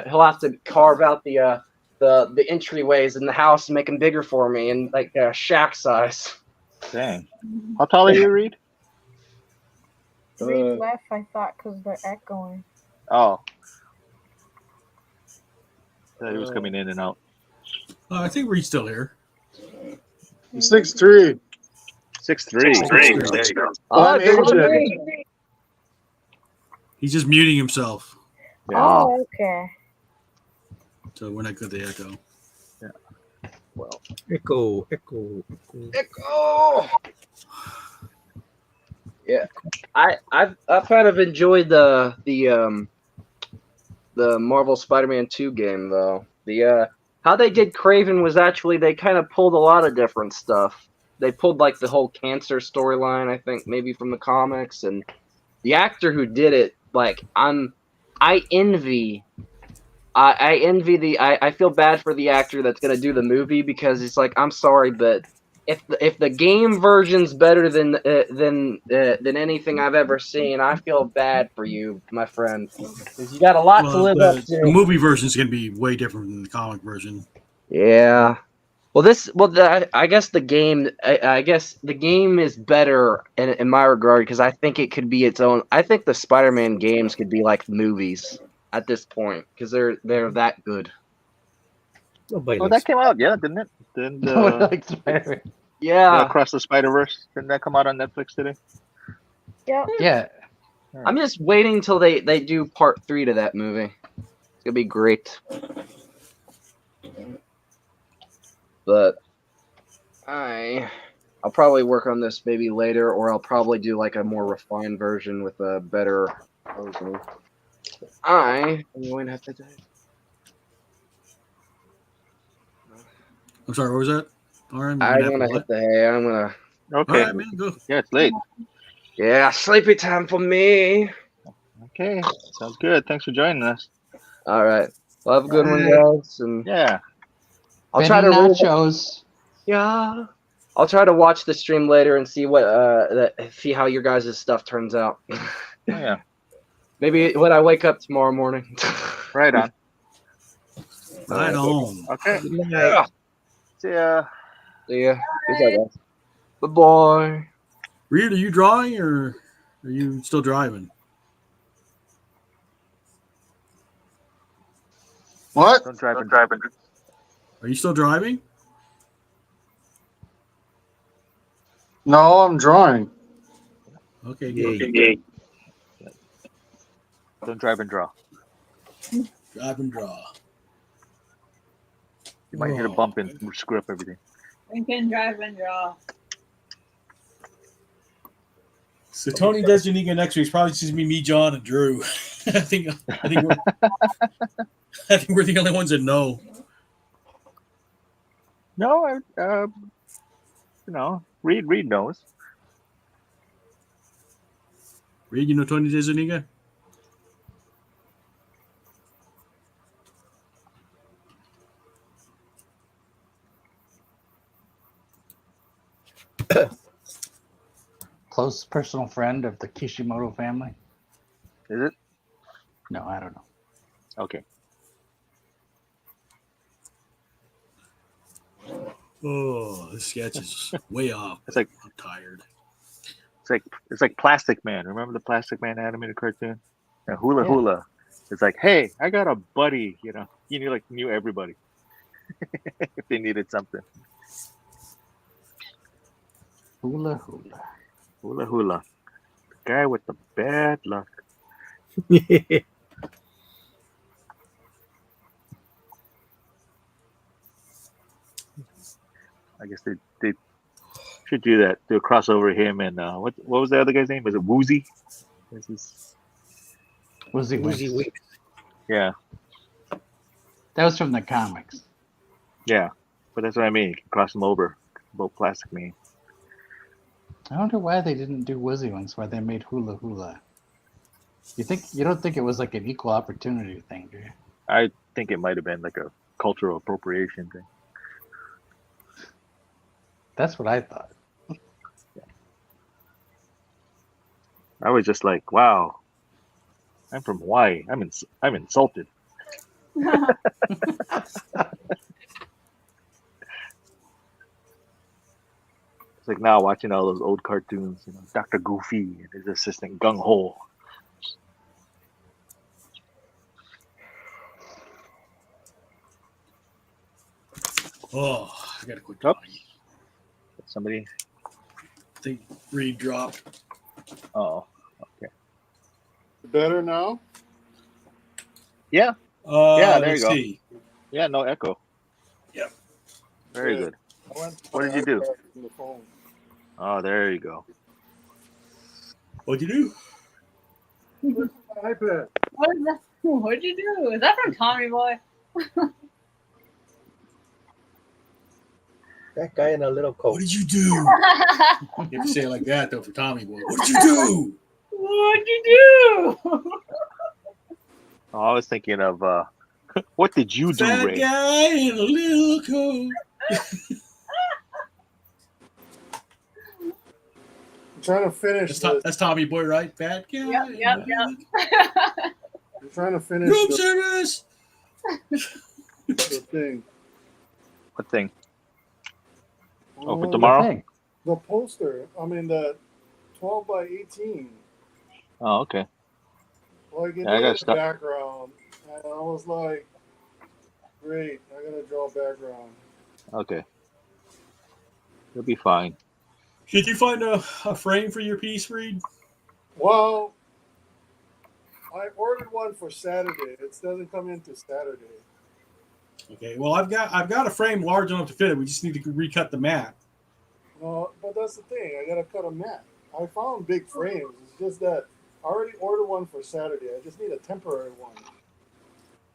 he'll have to carve out the entryways in the house and make them bigger for me, and like shack size. Dang. How tall are you, Reed? Reed left, I thought, because they're echoing. Oh. Yeah, he was coming in and out. I think Reed's still here. 6'3". 6'3". There you go. I'm Asian. He's just muting himself. Yeah. Oh, okay. So we're not good to echo. Yeah. Well, echo. Yeah, I've kind of enjoyed the Marvel Spider-Man 2 game though. How they did Kraven was actually they kind of pulled a lot of different stuff. They pulled like the whole cancer storyline, I think, maybe from the comics, and the actor who did it, like I envy I feel bad for the actor that's gonna do the movie because it's like I'm sorry, but if the game version's better than anything I've ever seen, I feel bad for you, my friend, because you got a lot to live up to. The movie version's gonna be way different than the comic version. Yeah. I guess the game. I guess the game is better in my regard because I think it could be its own. I think the Spider-Man games could be like movies at this point because they're that good. Oh, that came out, yeah, didn't it? Yeah. Across the Spider-Verse. Didn't that come out on Netflix today? Yeah. I'm just waiting till they do part 3 to that movie. It's gonna be great. But I'll probably work on this maybe later, or I'll probably do like a more refined version with a better closing. I'm going to have to. I'm sorry, what was that? All right, I'm gonna hit the hay. I'm gonna. Okay. All right, man, go. Yeah, it's late. Yeah, sleepy time for me. Okay, sounds good. Thanks for joining us. All right. Well, have a good one, guys. And yeah, I'll try to nachos. Yeah, I'll try to watch the stream later and see what see how your guys' stuff turns out. Oh, yeah. Maybe when I wake up tomorrow morning. Right on. Right on. Okay. Yeah. See ya. See ya. Good night, guys. Bye-bye. Reed, are you drawing or are you still driving? What? Don't drive. Are you still driving? No, I'm drawing. Okay, good. good. Don't drive and draw. Drive and draw. You might hit a bump and screw up everything. Drink and drive and draw. So Tony does Uniga next week. It's probably just me, John, and Drew. I think we're the only ones that know. No, Reed knows. Reed, you know Tony does Uniga? Close personal friend of the Kishimoto family. Is it? No, I don't know. Okay. Oh, this sketch is way off. It's like I'm tired. It's like Plastic Man. Remember the Plastic Man animated cartoon? Yeah, Hula. It's like, hey, I got a buddy. You knew everybody if they needed something. Hula. The guy with the bad luck. I guess they should do that. Do a crossover him and what was the other guy's name? Was it Woozy? Woozy Winks. Yeah. That was from the comics. Yeah, but that's what I mean. You can cross them over. Both Plastic Man. I wonder why they didn't do Woozy Winks, why they made Hula. You don't think it was like an equal opportunity thing, do you? I think it might have been like a cultural appropriation thing. That's what I thought. I was just like, wow, I'm from Hawaii. I'm insulted. It's like now watching all those old cartoons, Dr. Goofy and his assistant Gung Ho. Oh, I gotta quit. Somebody. I think Reed dropped. Oh, okay. Better now? Yeah. Yeah, there you go. See. Yeah, no echo. Yep. Very good. What did you do? Oh, there you go. What'd you do? iPad. What is that? What'd you do? Is that from Tommy Boy? That guy in a little coat. What did you do? You have to say it like that though for Tommy Boy. What did you do? What'd you do? Oh, I was thinking of what did you do, Fat Ray? guy in a little coat. I'm trying to finish. That's Tommy Boy, right? Fat guy. Yep. I'm trying to finish Room service. the thing. What thing? Oh, for tomorrow? The poster. I mean, the 12 by 18. Oh, okay. Like, it Yeah, I needed gotta a stop. background. And I was like, great, I gotta draw a background. Okay. It'll be fine. Did you find a frame for your piece, Reed? Well, I ordered one for Saturday. It doesn't come into Saturday. Okay. Well, I've got a frame large enough to fit it. We just need to recut the mat. No, but that's the thing. I gotta cut a mat. I found big frames. It's just that I already ordered one for Saturday. I just need a temporary one.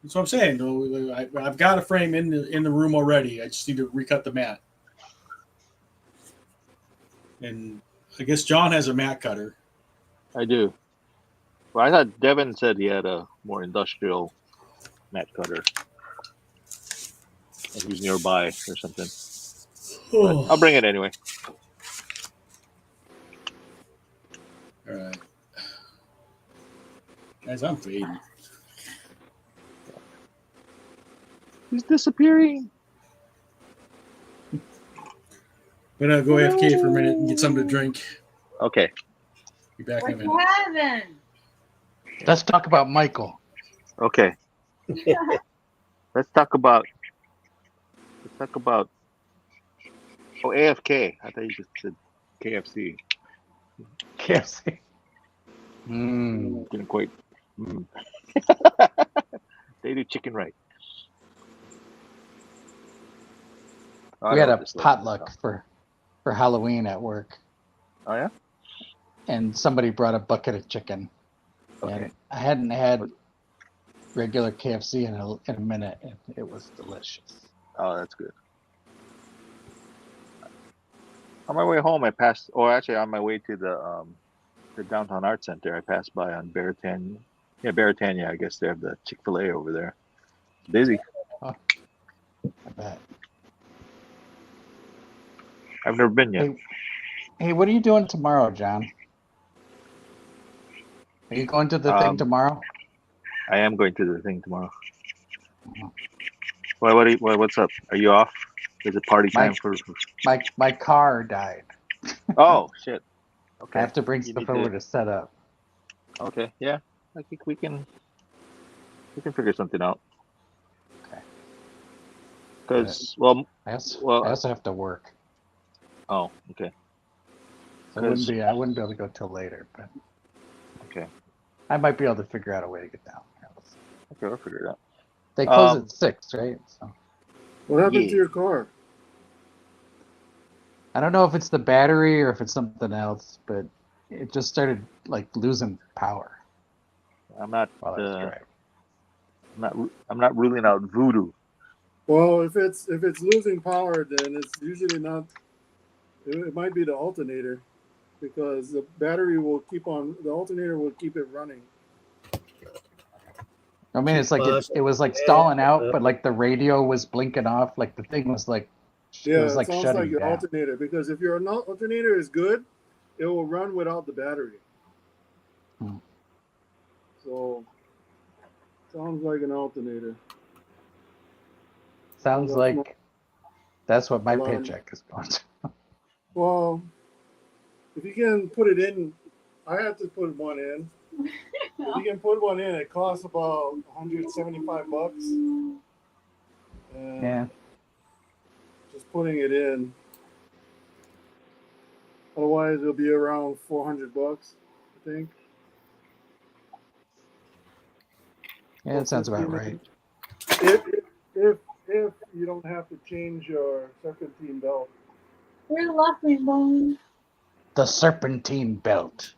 That's what I'm saying. I've got a frame in the room already. I just need to recut the mat. And I guess John has a mat cutter. I do. Well, I thought Devin said he had a more industrial mat cutter. Like he's nearby or something. But I'll bring it anyway. All right. Guys, I'm fading. He's disappearing. I'm gonna go AFK for a minute and get something to drink. Okay. Be back in a What minute. you having? Let's talk about Michael. Okay. Let's talk about. Oh, AFK. I thought you just said KFC. KFC. Didn't quite. They do chicken right. We had a potluck for Halloween at work. Oh yeah. And somebody brought a bucket of chicken. Okay. And I hadn't had regular KFC in a minute, and it was delicious. Oh, that's good. On my way home, I passed, or actually on my way to the Downtown Arts Center, I passed by on Baratania. Yeah, Baratania, I guess they have the Chick-fil-A over there. It's busy. Oh, I bet. I've never been yet. Hey, what are you doing tomorrow, John? Are you going to the thing tomorrow? I am going to the thing tomorrow. What's up? Are you off? Is it party time for? My car died. Oh shit! Okay. I have to bring stuff over to set up. Okay. Yeah. I think we can figure something out. Okay. Because I also have to work. Oh, okay. So I wouldn't be able to go till later, but okay. I might be able to figure out a way to get down. Okay, we'll figure it out. They close at 6, right? So. What happened to your car? I don't know if it's the battery or if it's something else, but it just started like losing power. I'm not ruling out voodoo. Well, if it's losing power, then it's usually not. It might be the alternator, because the battery will the alternator will keep it running. I mean, it's like it was like stalling out, but like the radio was blinking off, like the thing was like Yeah, it was like sounds shutting like your down. alternator, because if your alternator is good, it will run without the battery. So, sounds like an alternator. Sounds like that's what my paycheck is going to. Well, if you can put it in, I have to put one in. If you can put one in, it costs about $175. And yeah. just putting it in. Otherwise, it'll be around $400, I think. Yeah, that sounds about right. If you don't have to change your serpentine belt. We're laughing, Bone. The serpentine belt.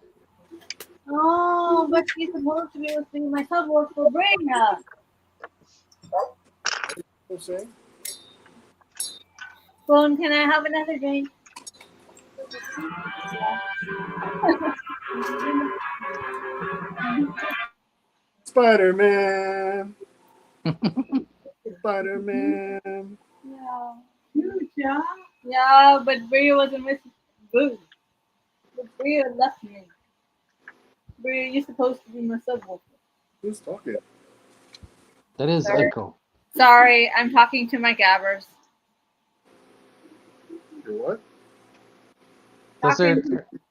Oh, but she's supposed to be able to do my subwork for brain up. What's that? Bone, can I have another drink? Spider-Man. Spider-Man. Yeah. Huge, yeah? Yeah, but Bria wasn't missing. Boo. But Bria left me. Bria, you're supposed to be my subwoofer. Who's talking? That is Aiko. Sorry, I'm talking to my gabbers. Your what?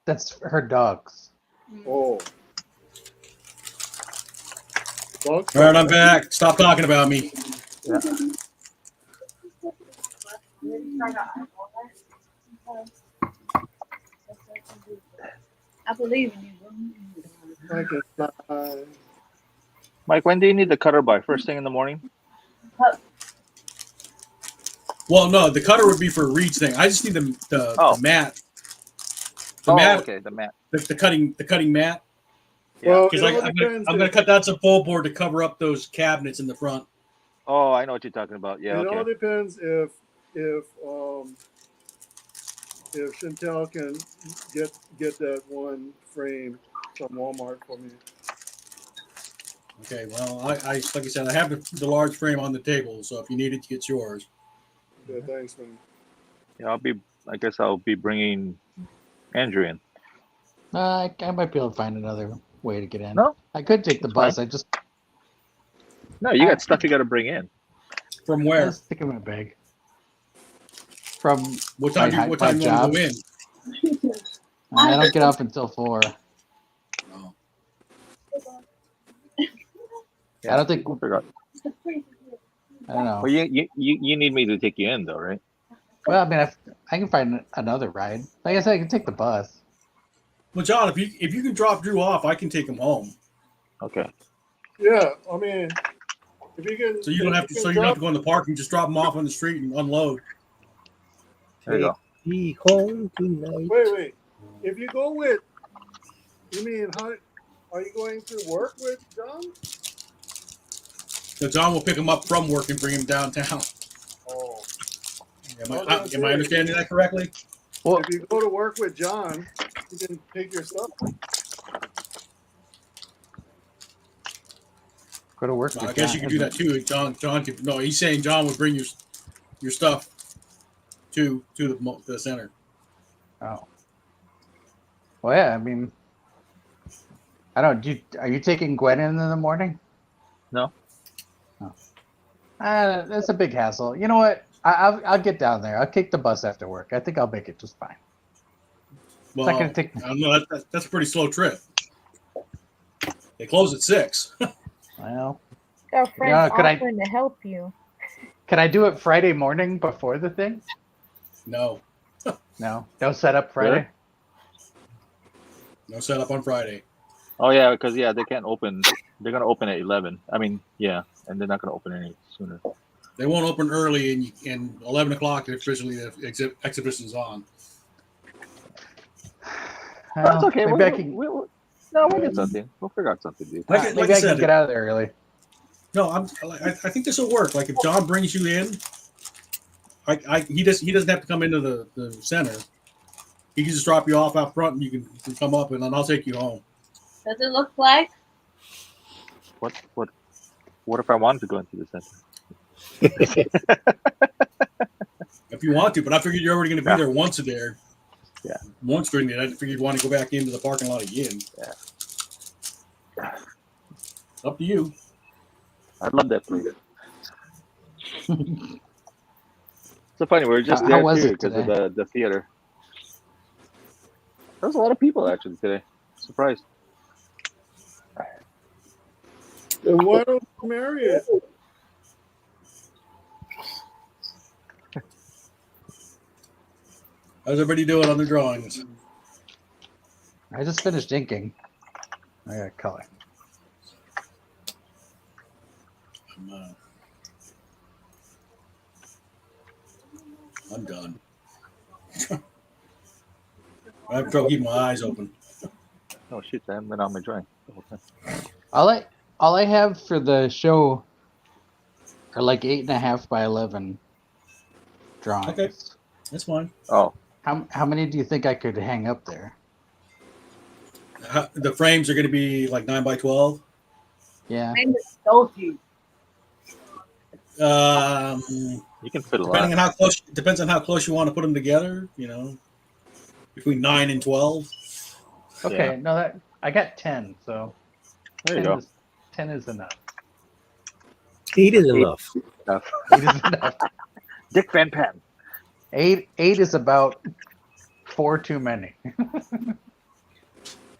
That's her dogs. Oh. All right, I'm back. Stop talking about me. Yeah. I believe in you. Mike, when do you need the cutter by? First thing in the morning? Well, no, the cutter would be for a reach thing. I just need the mat. The mat. Okay, the mat. The cutting mat. Well, Because I'm gonna cut down some pole board to cover up those cabinets in the front. Oh, I know what you're talking about. Yeah, it okay. all depends if Chantel can get that one frame from Walmart for me. Okay, well, I like I said, I have the large frame on the table, so if you need it, it's yours. Yeah, thanks, man. Yeah, I guess I'll be bringing Andrew in. I might be able to find another way to get in. No, I could take the bus. fine. I just You got stuff you got to bring in. From I where? just stick in my bag. From What time do you want to go in? I don't get off until 4. Oh. I don't think. I forgot. I don't know. Well, you need me to take you in though, right? Well, I mean, I can find another ride. Like I said, I can take the bus. Well, John, if you can drop Drew off, I can take him home. Okay. Yeah, I mean, if you can. So you don't have to. So you don't have to go in the park and just drop him off on the street and unload. There you go. Be home tonight. Wait. If you go with, you mean how? Are you going to work with John? So John will pick him up from work and bring him downtown. Oh. Am I understanding that correctly? Well, if you go to work with John, you can take your stuff. Go to work. Well, I guess you could do that too. John could. No, he's saying John would bring your stuff to the center. Oh. Well, yeah. I mean, I don't. Are you taking Gwen in the morning? No. Oh. That's a big hassle. You know what? I'll get down there. I'll take the bus after work. I think I'll make it just fine. Well, it's not gonna take. I don't know. That's a pretty slow trip. They close at 6. Well, Got friends offering to help you. Can I do it Friday morning before the thing? No. No setup Friday. Really? No setup on Friday. Oh yeah, because they can't open. They're gonna open at 11. I mean, yeah, and they're not gonna open any sooner. They won't open early, and 11 o'clock officially the exhibition's on. That's okay. Maybe We'll get something. We'll figure out something, dude. Maybe I can get out of there early. No, I think this will work. Like if John brings you in, he doesn't have to come into the center. He can just drop you off out front, and you can come up, and then I'll take you home. Does it look like? What if I wanted to go into the center? If you want to, but I figured you're already going to be there once a day. Yeah. Once during the day, I figured you'd want to go back into the parking lot again. Yeah. Up to you. I love that place. So funny, we were just there too because of the theater. There was a lot of people actually today. Surprised. Then why don't you marry it? How's everybody doing on the drawings? I just finished inking. I got color. I'm done. I have trouble keeping my eyes open. Oh shit! I haven't been on my drawing the whole time. All I have for the show are like 8.5 by 11 drawings. Okay, that's fine. Oh, how many do you think I could hang up there? The frames are going to be like 9 by 12. Yeah. You can fit a lot. Depends on how close you want to put them together. You know, between 9 and 12. Okay, Yeah. no, I got 10, so There you go. 10 is enough. 8 is enough. 8 is enough. Dick Van Patten. 8 is about 4 too many.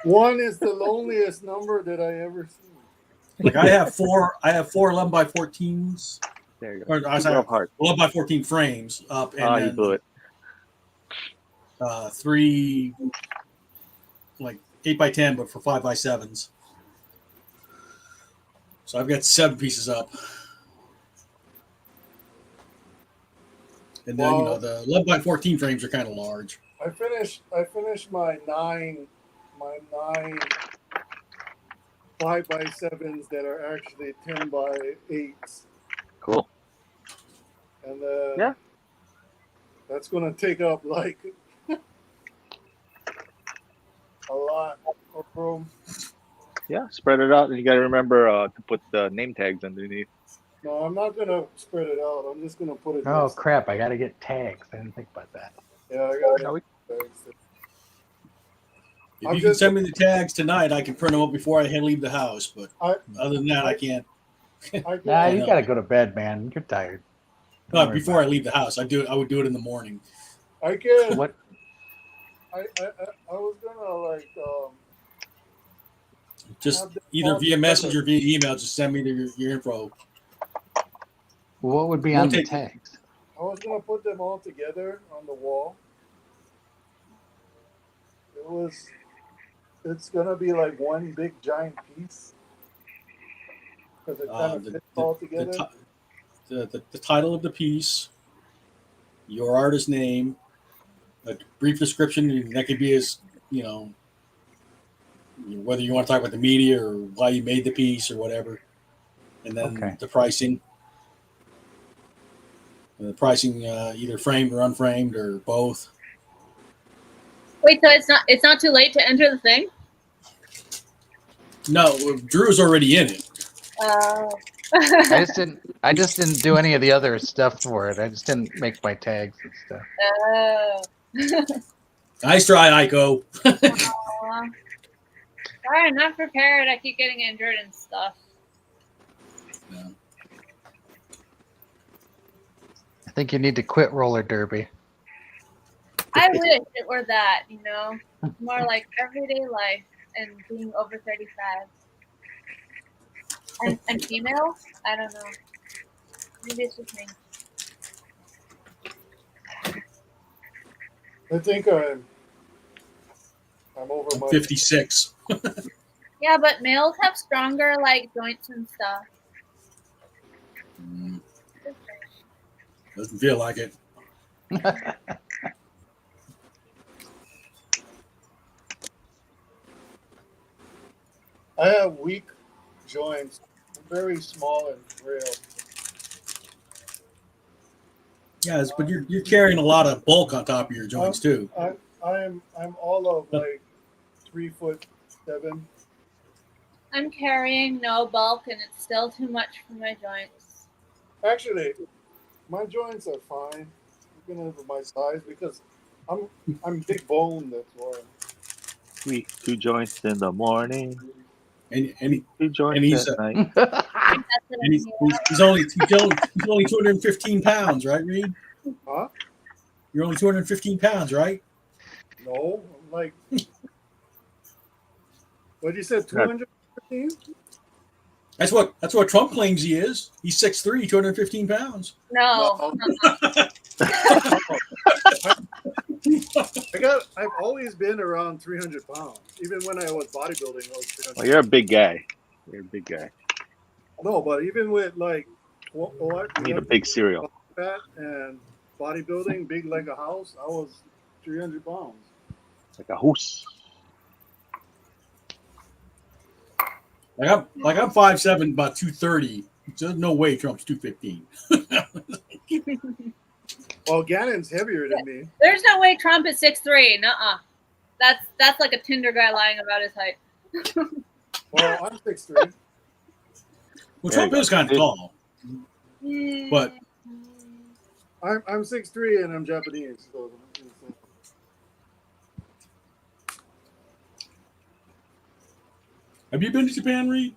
1 is the loneliest number that I ever seen. Like I have four 11 by 14s. There you go. Or I have 11 by 14 frames up, and You blew it. 3 like 8x10, but for 5x7s. So I've got 7 pieces up. And then the 11x14 frames are kind of large. I finished my 9 5x7s that are actually 10x8s. Cool. And that's gonna take up like a lot of room. Yeah, spread it out, and you got to remember to put the name tags underneath. No, I'm not gonna spread it out. I'm just gonna put it. Oh crap! I gotta get tags. I didn't think about that. Yeah, I gotta get tags. If you can send me the tags tonight, I can print them up before I leave the house. But other than that, I can't. Nah, you gotta go to bed, man. You're tired. No, before I leave the house, I would do it in the morning. I can. What? I was gonna just either via message or via email. Just send me your info. What would be on the tags? I was gonna put them all together on the wall. It's gonna be like one big giant piece because it kind of fits all together. The title of the piece, your artist name, a brief description. That could be as whether you want to talk about the media or why you made the piece or whatever, and then the pricing. The pricing, either framed or unframed or both. Wait, so it's not too late to enter the thing? No, Drew's already in it. I just didn't do any of the other stuff for it. I just didn't make my tags and stuff. Nice try, Aiko. Sorry, I'm not prepared. I keep getting injured and stuff. No. I think you need to quit roller derby. I wish it were that, more like everyday life and being over 35. And female? I don't know. Maybe it's just me. I think I'm over my 56. Yeah, but males have stronger joints and stuff. Doesn't feel like it. I have weak joints, very small and frail. Yes, but you're carrying a lot of bulk on top of your joints too. I'm all of 3'7". I'm carrying no bulk, and it's still too much for my joints. Actually, my joints are fine, even at my size, because I'm big bone. That's why. 2 joints in the morning. And 2 joints at night. And he's only 215 pounds, right, Reed? Huh? You're only 215 pounds, right? No, I'm like. What you said, 215? That's what Trump claims he is. He's 6'3", 215 pounds. No. I've always been around 300 pounds. Even when I was bodybuilding, I was 300. Well, you're a big guy. You're a big guy. No, but even with you need a big cereal. Fat and bodybuilding, big like a house, I was 300 pounds. Like a house. I'm 5'7", about 230. There's no way Trump's 215. Well, Gannon's heavier than me. There's no way Trump is 6'3". Nuh-uh. That's like a Tinder guy lying about his height. Well, I'm 6'3". Well, Trump is kind of tall, but I'm 6'3" and I'm Japanese. So. Have you been to Japan, Reed?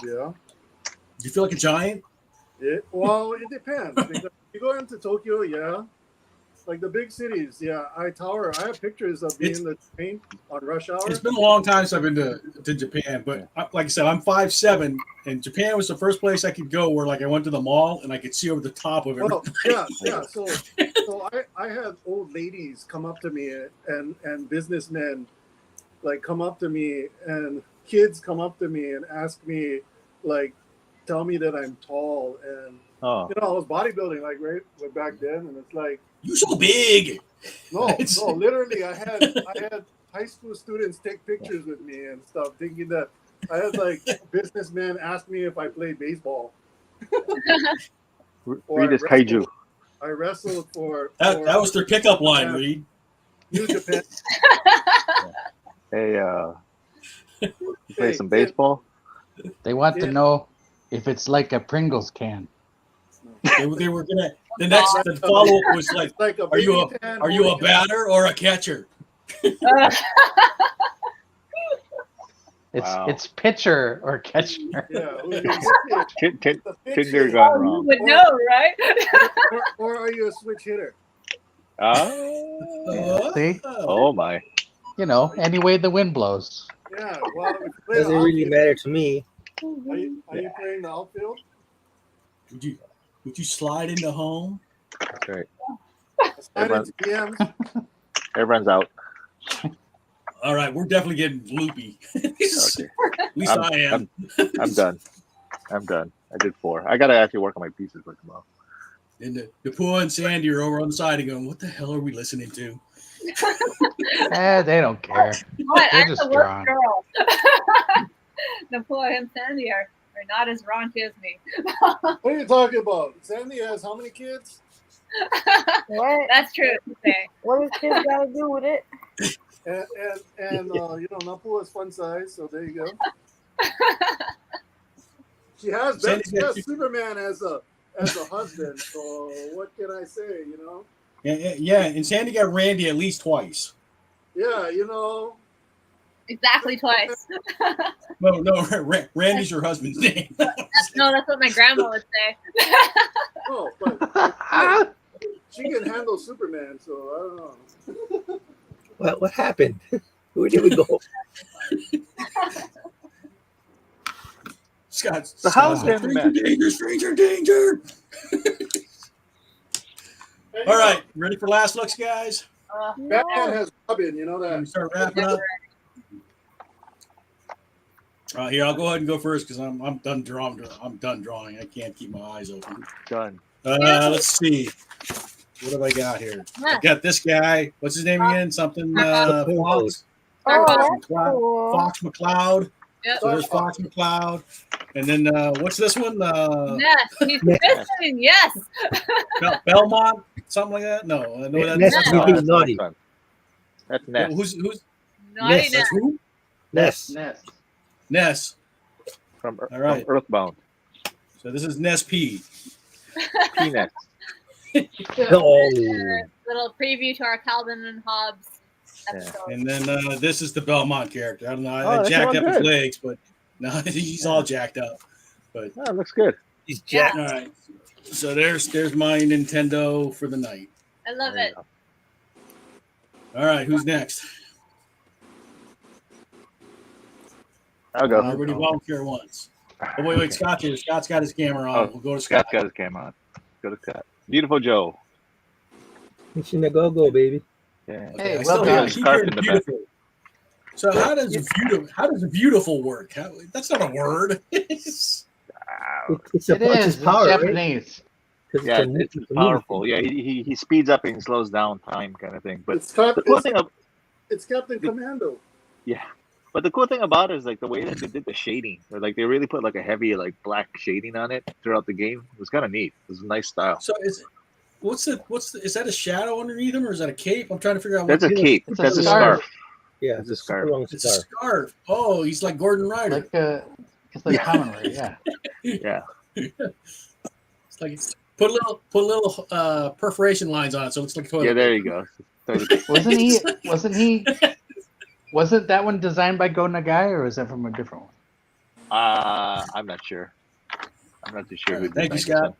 Yeah. Do you feel like a giant? Well, it depends. You go into Tokyo, yeah. Like the big cities, yeah. I have pictures of being in the train on rush hour. It's been a long time since I've been to Japan, but like I said, I'm 5'7", and Japan was the first place I could go where like I went to the mall and I could see over the top of everything. Well, yeah. So I had old ladies come up to me and businessmen like come up to me and kids come up to me and ask me like, tell me that I'm tall and you know I was bodybuilding like right back then, and it's like. You're so big. No, literally, I had high school students take pictures with me and stuff, thinking that I had like businessmen ask me if I played baseball. Read this kaiju. I wrestled for that was their pickup line, Reed. New Japan. Hey, play some baseball. They want to know if it's like a Pringles can. They were gonna. The follow up was like are you a batter or a catcher? It's pitcher or catcher. Yeah, Tinder gone wrong. You would know, right? or are you a switch hitter? See? Oh my! You know, any way the wind blows. Yeah, well, doesn't really matter to me. Are you playing the outfield? Would you slide into home? That's right. Everyone's out. All right, we're definitely getting loopy. Okay. At least I am. I'm done. I did 4. I gotta actually work on my pieces for tomorrow. And Napua and Sandy are over on the side and going, "What the hell are we listening to?" They don't care. What? They're I'm just the worst drawn. girl. Napua and Sandy are not as raunchy as me. What are you talking about? Sandy has how many kids? What? That's true. What does kids got to do with it? And you know, Napua is fun size, so there you go. She has Superman as a husband, so what can I say? You know. Yeah, and Sandy got Randy at least twice. Yeah, you know. Exactly twice. No, Randy's her husband's name. That's what my grandma would say. Oh, but she can handle Superman, so I don't know. What happened? Where did we go? Scott's the house stranger danger. All right, ready for last looks, guys? Batman has Robin, you know that. We start wrapping up. Here, I'll go ahead and go first because I'm done drawing. I'm done drawing. I can't keep my eyes open. Done. Let's see. What have I got here? I got this guy. What's his name again? Something Fox. Fox McCloud. Yep. So there's Fox McCloud. And then what's this one? Yes, he's fishing. Yes. Belmont, something like that. No, that's naughty. That's Ness. Who's naughty? That's who? Ness. From right. From Earthbound. So this is Ness P. Peanuts. Little preview to our Calvin and Hobbes episode. Yeah. And then this is the Belmont character. I don't know. I jacked up his legs, but no, he's all jacked up. But it looks good. He's jacked. All right. So there's my Nintendo for the night. I love it. All right, who's next? I'll go. Everybody volunteer once. Oh, wait, Scott's here. Scott's got his camera on. We'll go to Scott. Scott's got his camera on. Go to Scott. Beautiful Joe. Mission to go, baby. Yeah. Hey, I well still done. keep hearing beautiful. So how does beautiful work? That's not a word. It's It is power, Japanese. Right? Yeah, it's powerful. Yeah, he speeds up and slows down time, kind of thing. But It's Captain Commando. Yeah, but the cool thing about it is like the way that they did the shading, or like they really put like a heavy like black shading on it throughout the game. It was kind of neat. It was a nice style. So is that a shadow underneath him or is that a cape? I'm trying to figure out. That's a cape. That's a scarf. Yeah, it's a scarf. It's a scarf. Oh, he's like Gordon Ryder. It's like Common Ray, yeah. Yeah. It's like put little perforation lines on it, so it looks like a toilet. Yeah, there you go. Wasn't that one designed by Go Nagai, or is that from a different one? I'm not sure. I'm not too sure. Thank you, Scott.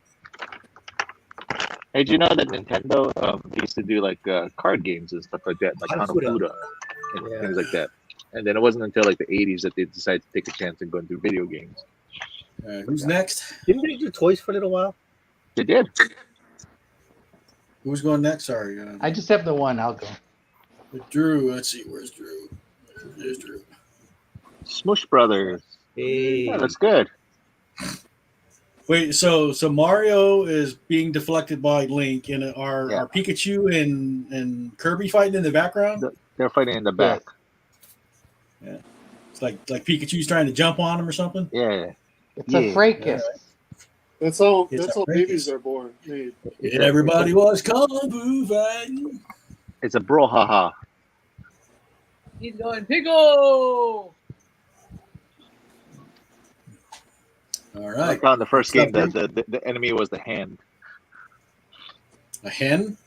Hey, do you know that Nintendo they used to do like card games and stuff like that, like Hanafuda and things like that. And then it wasn't until like the 80s that they decided to take a chance and go into video games. Who's next? Didn't they do toys for a little while? They did. Who's going next? Sorry. I just have the one. I'll go. Drew. Let's see. Where's Drew? There's Drew. Smush Brothers. Hey. Yeah, that's good. Wait, so Mario is being deflected by Link, and are Pikachu and Kirby fighting in the background? They're fighting in the back. Yeah. It's like Pikachu's trying to jump on him or something? Yeah. It's a fracas. That's how It's a babies are born. Made. And everybody was kung fu fighting. It's a brouhaha. He's going Pico. All I right. found the first game the enemy was the hand. A hen?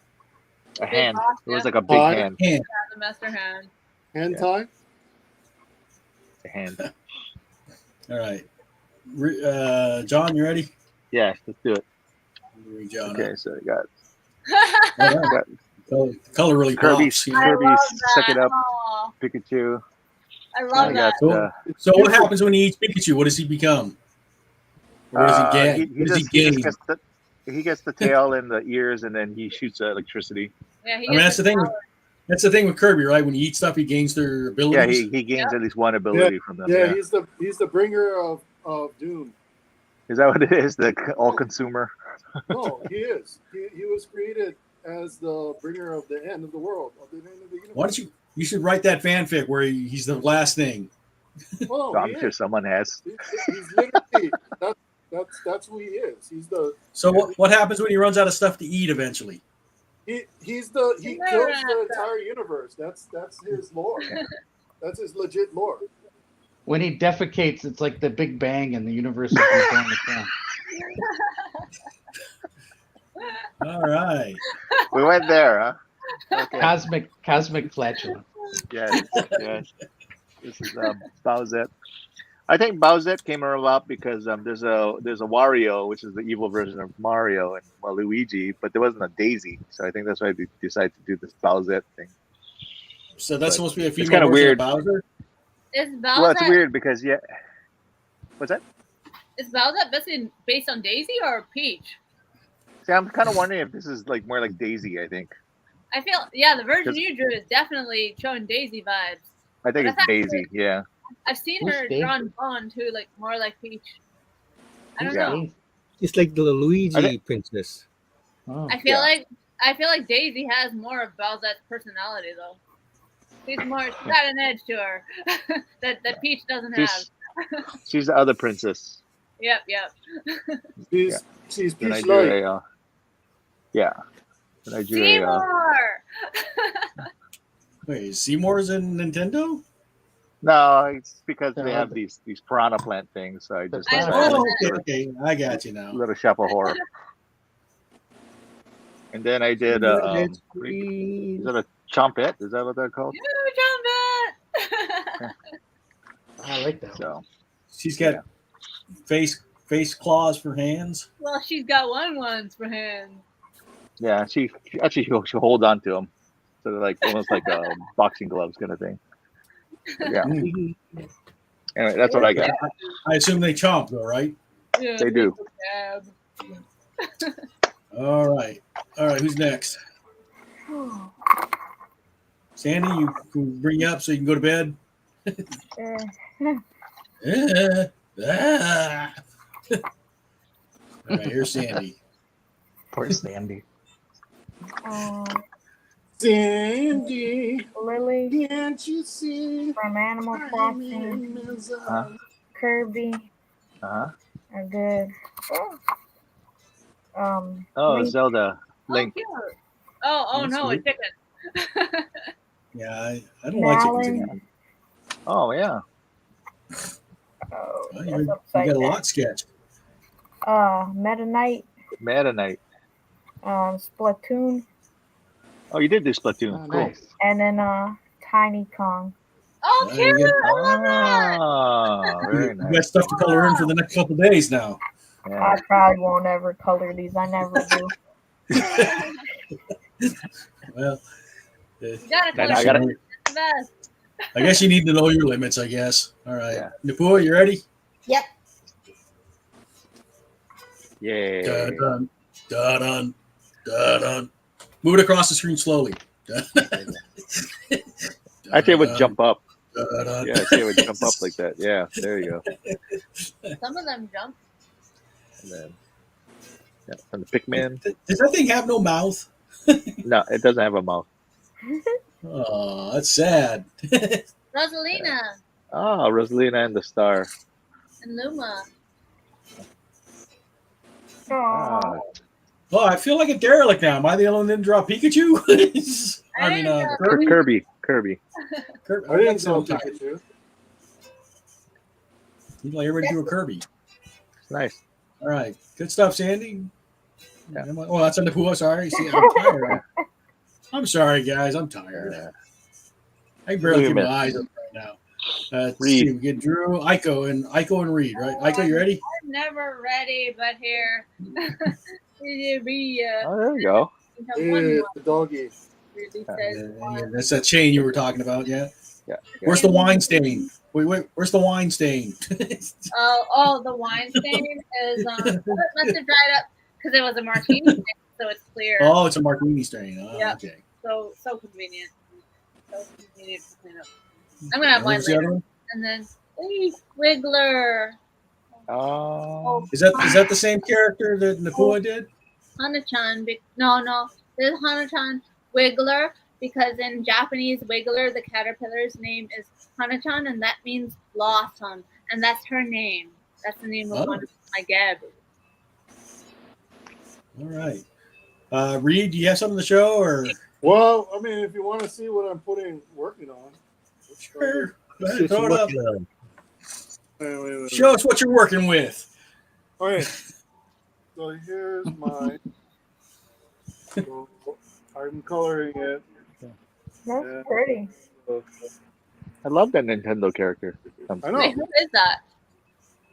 A hand. boss, It was yeah. like a big hand. Yeah, the master hand. Hand tie? A hand. All right. John, you ready? Yeah, let's do it. Read John Okay, up. so I got All right. Color really Kirby's pops. Kirby's Suck It Up, Aw, Pikachu. I love I that. got So what happens when he eats Pikachu? What does he become? Or does he gain? What does he gain? He gets the tail and the ears, and then he shoots electricity. Yeah, he I mean, gets that's the thing. power. That's the thing with Kirby, right? When you eat stuff, he gains their Yeah, abilities. he gains at least one ability from them. Yeah, he's the bringer of doom. Is that what it is? The all-consumer? No, he is. He was created as the bringer of the end of the world, of the end of the universe. Why don't you should write that fanfic where he's the last thing. Well, I'm sure someone has. He's literally that's who he is. He's the. So what happens when he runs out of stuff to eat eventually? He kills the entire universe. That's his lore. That's his legit lore. When he defecates, it's like the Big Bang and the universe is going to come. All right. We went there, huh? Okay. Cosmic flatulence. Yes. This is Bowsette. I think Bowsette came about because there's a Wario, which is the evil version of Mario, and Luigi, but there wasn't a Daisy, so I think that's why they decided to do this Bowsette thing. So that's supposed to be a female it's kind of version weird. of Bowser? Is Bowsette, Well, it's weird because what's that? Is Bowsette based on Daisy or Peach? See, I'm kind of wondering if this is like more like Daisy. I think. I feel the version you drew is definitely showing Daisy vibes. I think it's Daisy. Yeah. I've seen Who's her Daisy? drawn Bond too, like more like Peach. I don't know. It's like the Luigi princess. Oh. I feel like Daisy has more of Bowsette's personality though. She's got an edge to her that Peach doesn't have. She's the other princess. Yep. She's The Peach Light. Nigeria. Yeah. The Nigeria. Seymour! Wait, Seymour's in Nintendo? No, it's because they have these piranha plant things. So I just Okay. I got you now. Little Shop of Horror. And then I did is that a chompette? Is that what they're called? You Chompette! I like that. So she's got face claws for hands. Well, she's got ones for hands. yeah, she she'll hold on to them. So they're like almost like boxing gloves kind of thing. But yeah. Anyway, that's what I got. I assume they chomp though, right? Yeah, They do. All right. Who's next? Sandy, you can bring you up so you can go to bed. All right, here's Sandy. Poor Sandy. Sandy, Lily can't you see? from Animal Crossing, Kirby Uh-huh. are good. Oh, Link. Zelda. Link. Oh no, a chicken. Yeah, I don't like chickens Nally. anymore. Oh yeah. Oh, Well, that's you got upside a down. lot sketch. Meta Knight, Meta Knight. Splatoon, Oh, you did do Splatoon. Oh, Cool. nice. and then Tiny Kong. Oh, There you cute! go. I love that. Oh, very You got nice. stuff to color in for the next couple days now. Yeah. I probably won't ever color these. I never do. Well, You gotta I color gotta- the best. I guess you need to know your limits, I guess. All right. Yeah. Napua, you ready? Yep. Yeah. Dun, dun, dun, dun, dun. Move it across the screen slowly. Actually, it would jump up. Dun. Yeah, I see it would jump up like that. Yeah, there you go. Some of them jump. And then, yeah, from the Pikmin. Does that thing have no mouth? No, it doesn't have a mouth. Oh, that's sad. Rosalina Oh, Rosalina and the star. and Luma. Ah, Oh, I feel like a derelict now. Am I the only one that didn't draw Pikachu? I mean, Kirby. Kirby. I didn't draw Pikachu. Seems like everybody do a Kirby. Nice. All right, good stuff, Sandy. Yeah. Oh, that's on the pool. Sorry, see, I'm tired. I'm sorry, guys. I'm tired. I can barely keep my eyes open right now. Let's see. We get Drew, Aiko, and Reed. Right, Aiko, you ready? I'm never ready, but here. Oh, there we go. The doggy. That's that chain you were talking about. Yeah. Yeah. Where's the wine stain? Wait. Where's the wine stain? Oh, the wine stain is must have dried up because it was a martini stain, so it's clear. Oh, it's a martini stain. Oh, Yep. okay. So convenient. So convenient to clean up. I'm gonna have mine Where's the other later. one? And then Wiggler. Oh. Is that the same character that Napua did? Hana-chan. No. This is Hana-chan Wiggler because in Japanese, Wiggler, the caterpillar's name is Hana-chan, and that means blossom, and that's her name. That's the name of one of my Gabby. All right. Reed, do you have something to show or? Well, I mean, if you want to see what I'm working on. Sure. Go ahead, throw it up. Wait. Show us what you're working with. All right. So here's my. So I'm coloring it. That's pretty. I love that Nintendo character. I know. Wait, who is that?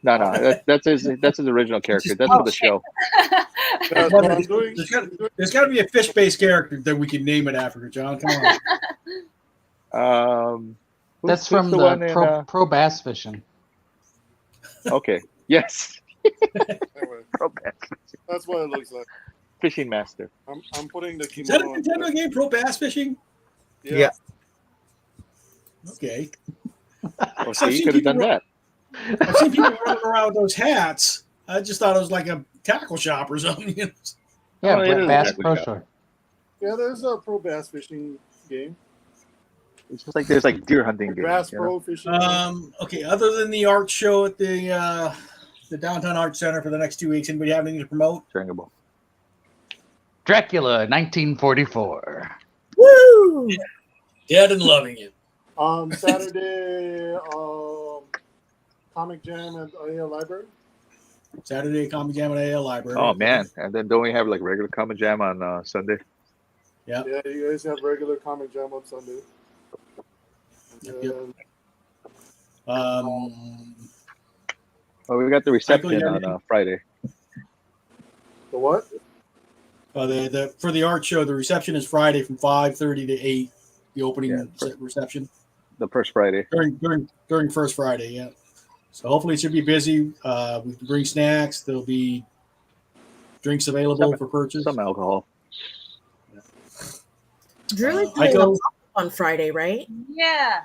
No, that's his original character. That's for the show. That's what I'm doing. There's got to be a fish-based character that we can name it after, John. Come on. That's from the pro bass fishing. Okay. Yes. Anyway, Pro bass fishing. that's what it looks like. Fishing master. I'm putting the Is that a kimono. Nintendo game, Pro Bass Fishing? Yeah. Okay. Oh, see, you could have done that. I've seen people running around with those hats. I just thought it was like a tackle shop or something. Yeah, Oh, it is Bass exactly Pro that. Shore. Yeah, there's a pro bass fishing game. It's just like there's like deer hunting games. Bass you know? pro fishing. Okay, other than the art show at the Downtown Arts Center for the next 2 weeks, anybody have anything to promote? Drinkable. Dracula, 1944. Woo! Dead and loving it. Saturday, Comic Jam at AL Library. Saturday, Comic Jam at AL Library. Oh man! And then don't we have like regular Comic Jam on Sunday? Yeah. Yeah, you guys have regular Comic Jam on Sunday. Yep. Oh, we got the reception on Friday. The what? The for the art show, the reception is Friday from 5:30 to 8. The opening reception. The first Friday. During first Friday, yeah. So hopefully it should be busy. We can bring snacks. There'll be drinks available for purchase. Some alcohol. Drew is doing a pop-up on Friday, right? Yeah.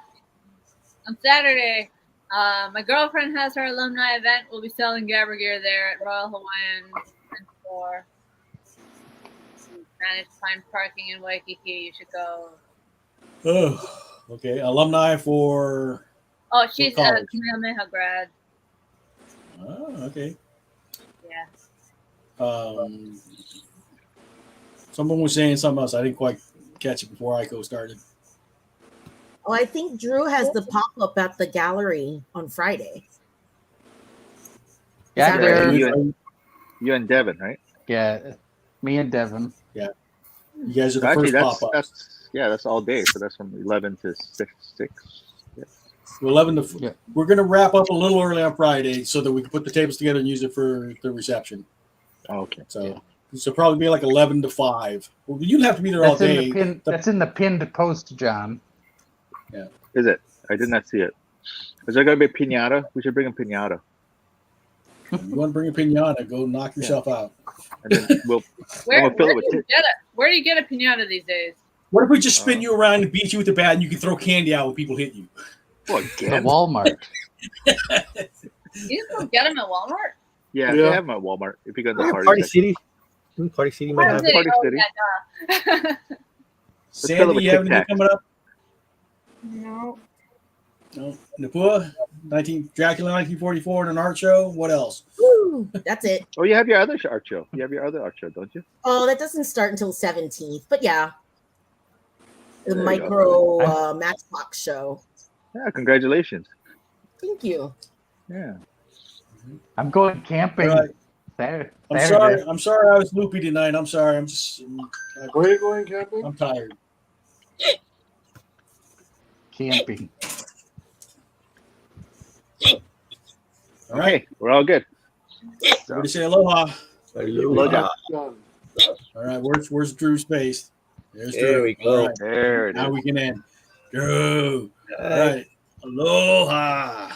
On Saturday, my girlfriend has her alumni event. We'll be selling Gabber gear there at Royal Hawaiian and for managed to find parking in Waikiki. You should go. Oh, okay. Alumni for. Oh, she's a college. Kamehameha grad. Oh, okay. Yeah. Someone was saying something else. I didn't quite catch it before Aiko started. Oh, I think Drew has the pop-up at the gallery on Friday. Yeah, Right? You and Devin, right? Yeah, me and Devin. Yeah. You guys are the Actually, first pop-ups. that's all day. So that's from 11 to 6. Yeah. 11 to. Yeah. We're going to wrap up a little early on Friday so that we can put the tables together and use it for the reception. Oh, okay. So So probably be like 11 to 5. Well, you'd have to be there all day. That's in the pinned post, John. Yeah. Is it? I did not see it. Is there going to be a pinata? We should bring a pinata. You want to bring a pinata? Go knock yourself out. And then where do you get a pinata these days? What if we just spin you around and beat you with the bat, and you can throw candy out when people hit you? What, the Walmart. You just don't get them at Walmart? Yeah, they have them at Walmart. If you go to the Party City. Party City might have Party City. Yeah, Sandy, you have anything coming up? No. No. Napua, Dracula 1944 and an art show. What else? Woo, that's it. Oh, you have your other art show. You have your other art show, don't you? Oh, that doesn't start until 17th. But yeah. The micro Matchbox show. Yeah, congratulations. Thank you. Yeah. I'm going camping. Right. Saturday. I'm sorry I was loopy tonight. I'm sorry. Where are you going camping? I'm tired. Camping. All right. We're all good. Everybody say aloha. Aloha. All right. Where's Drew's space? There's There Drew. we go. All right. There it is. Now we can end. Drew. All right. Aloha.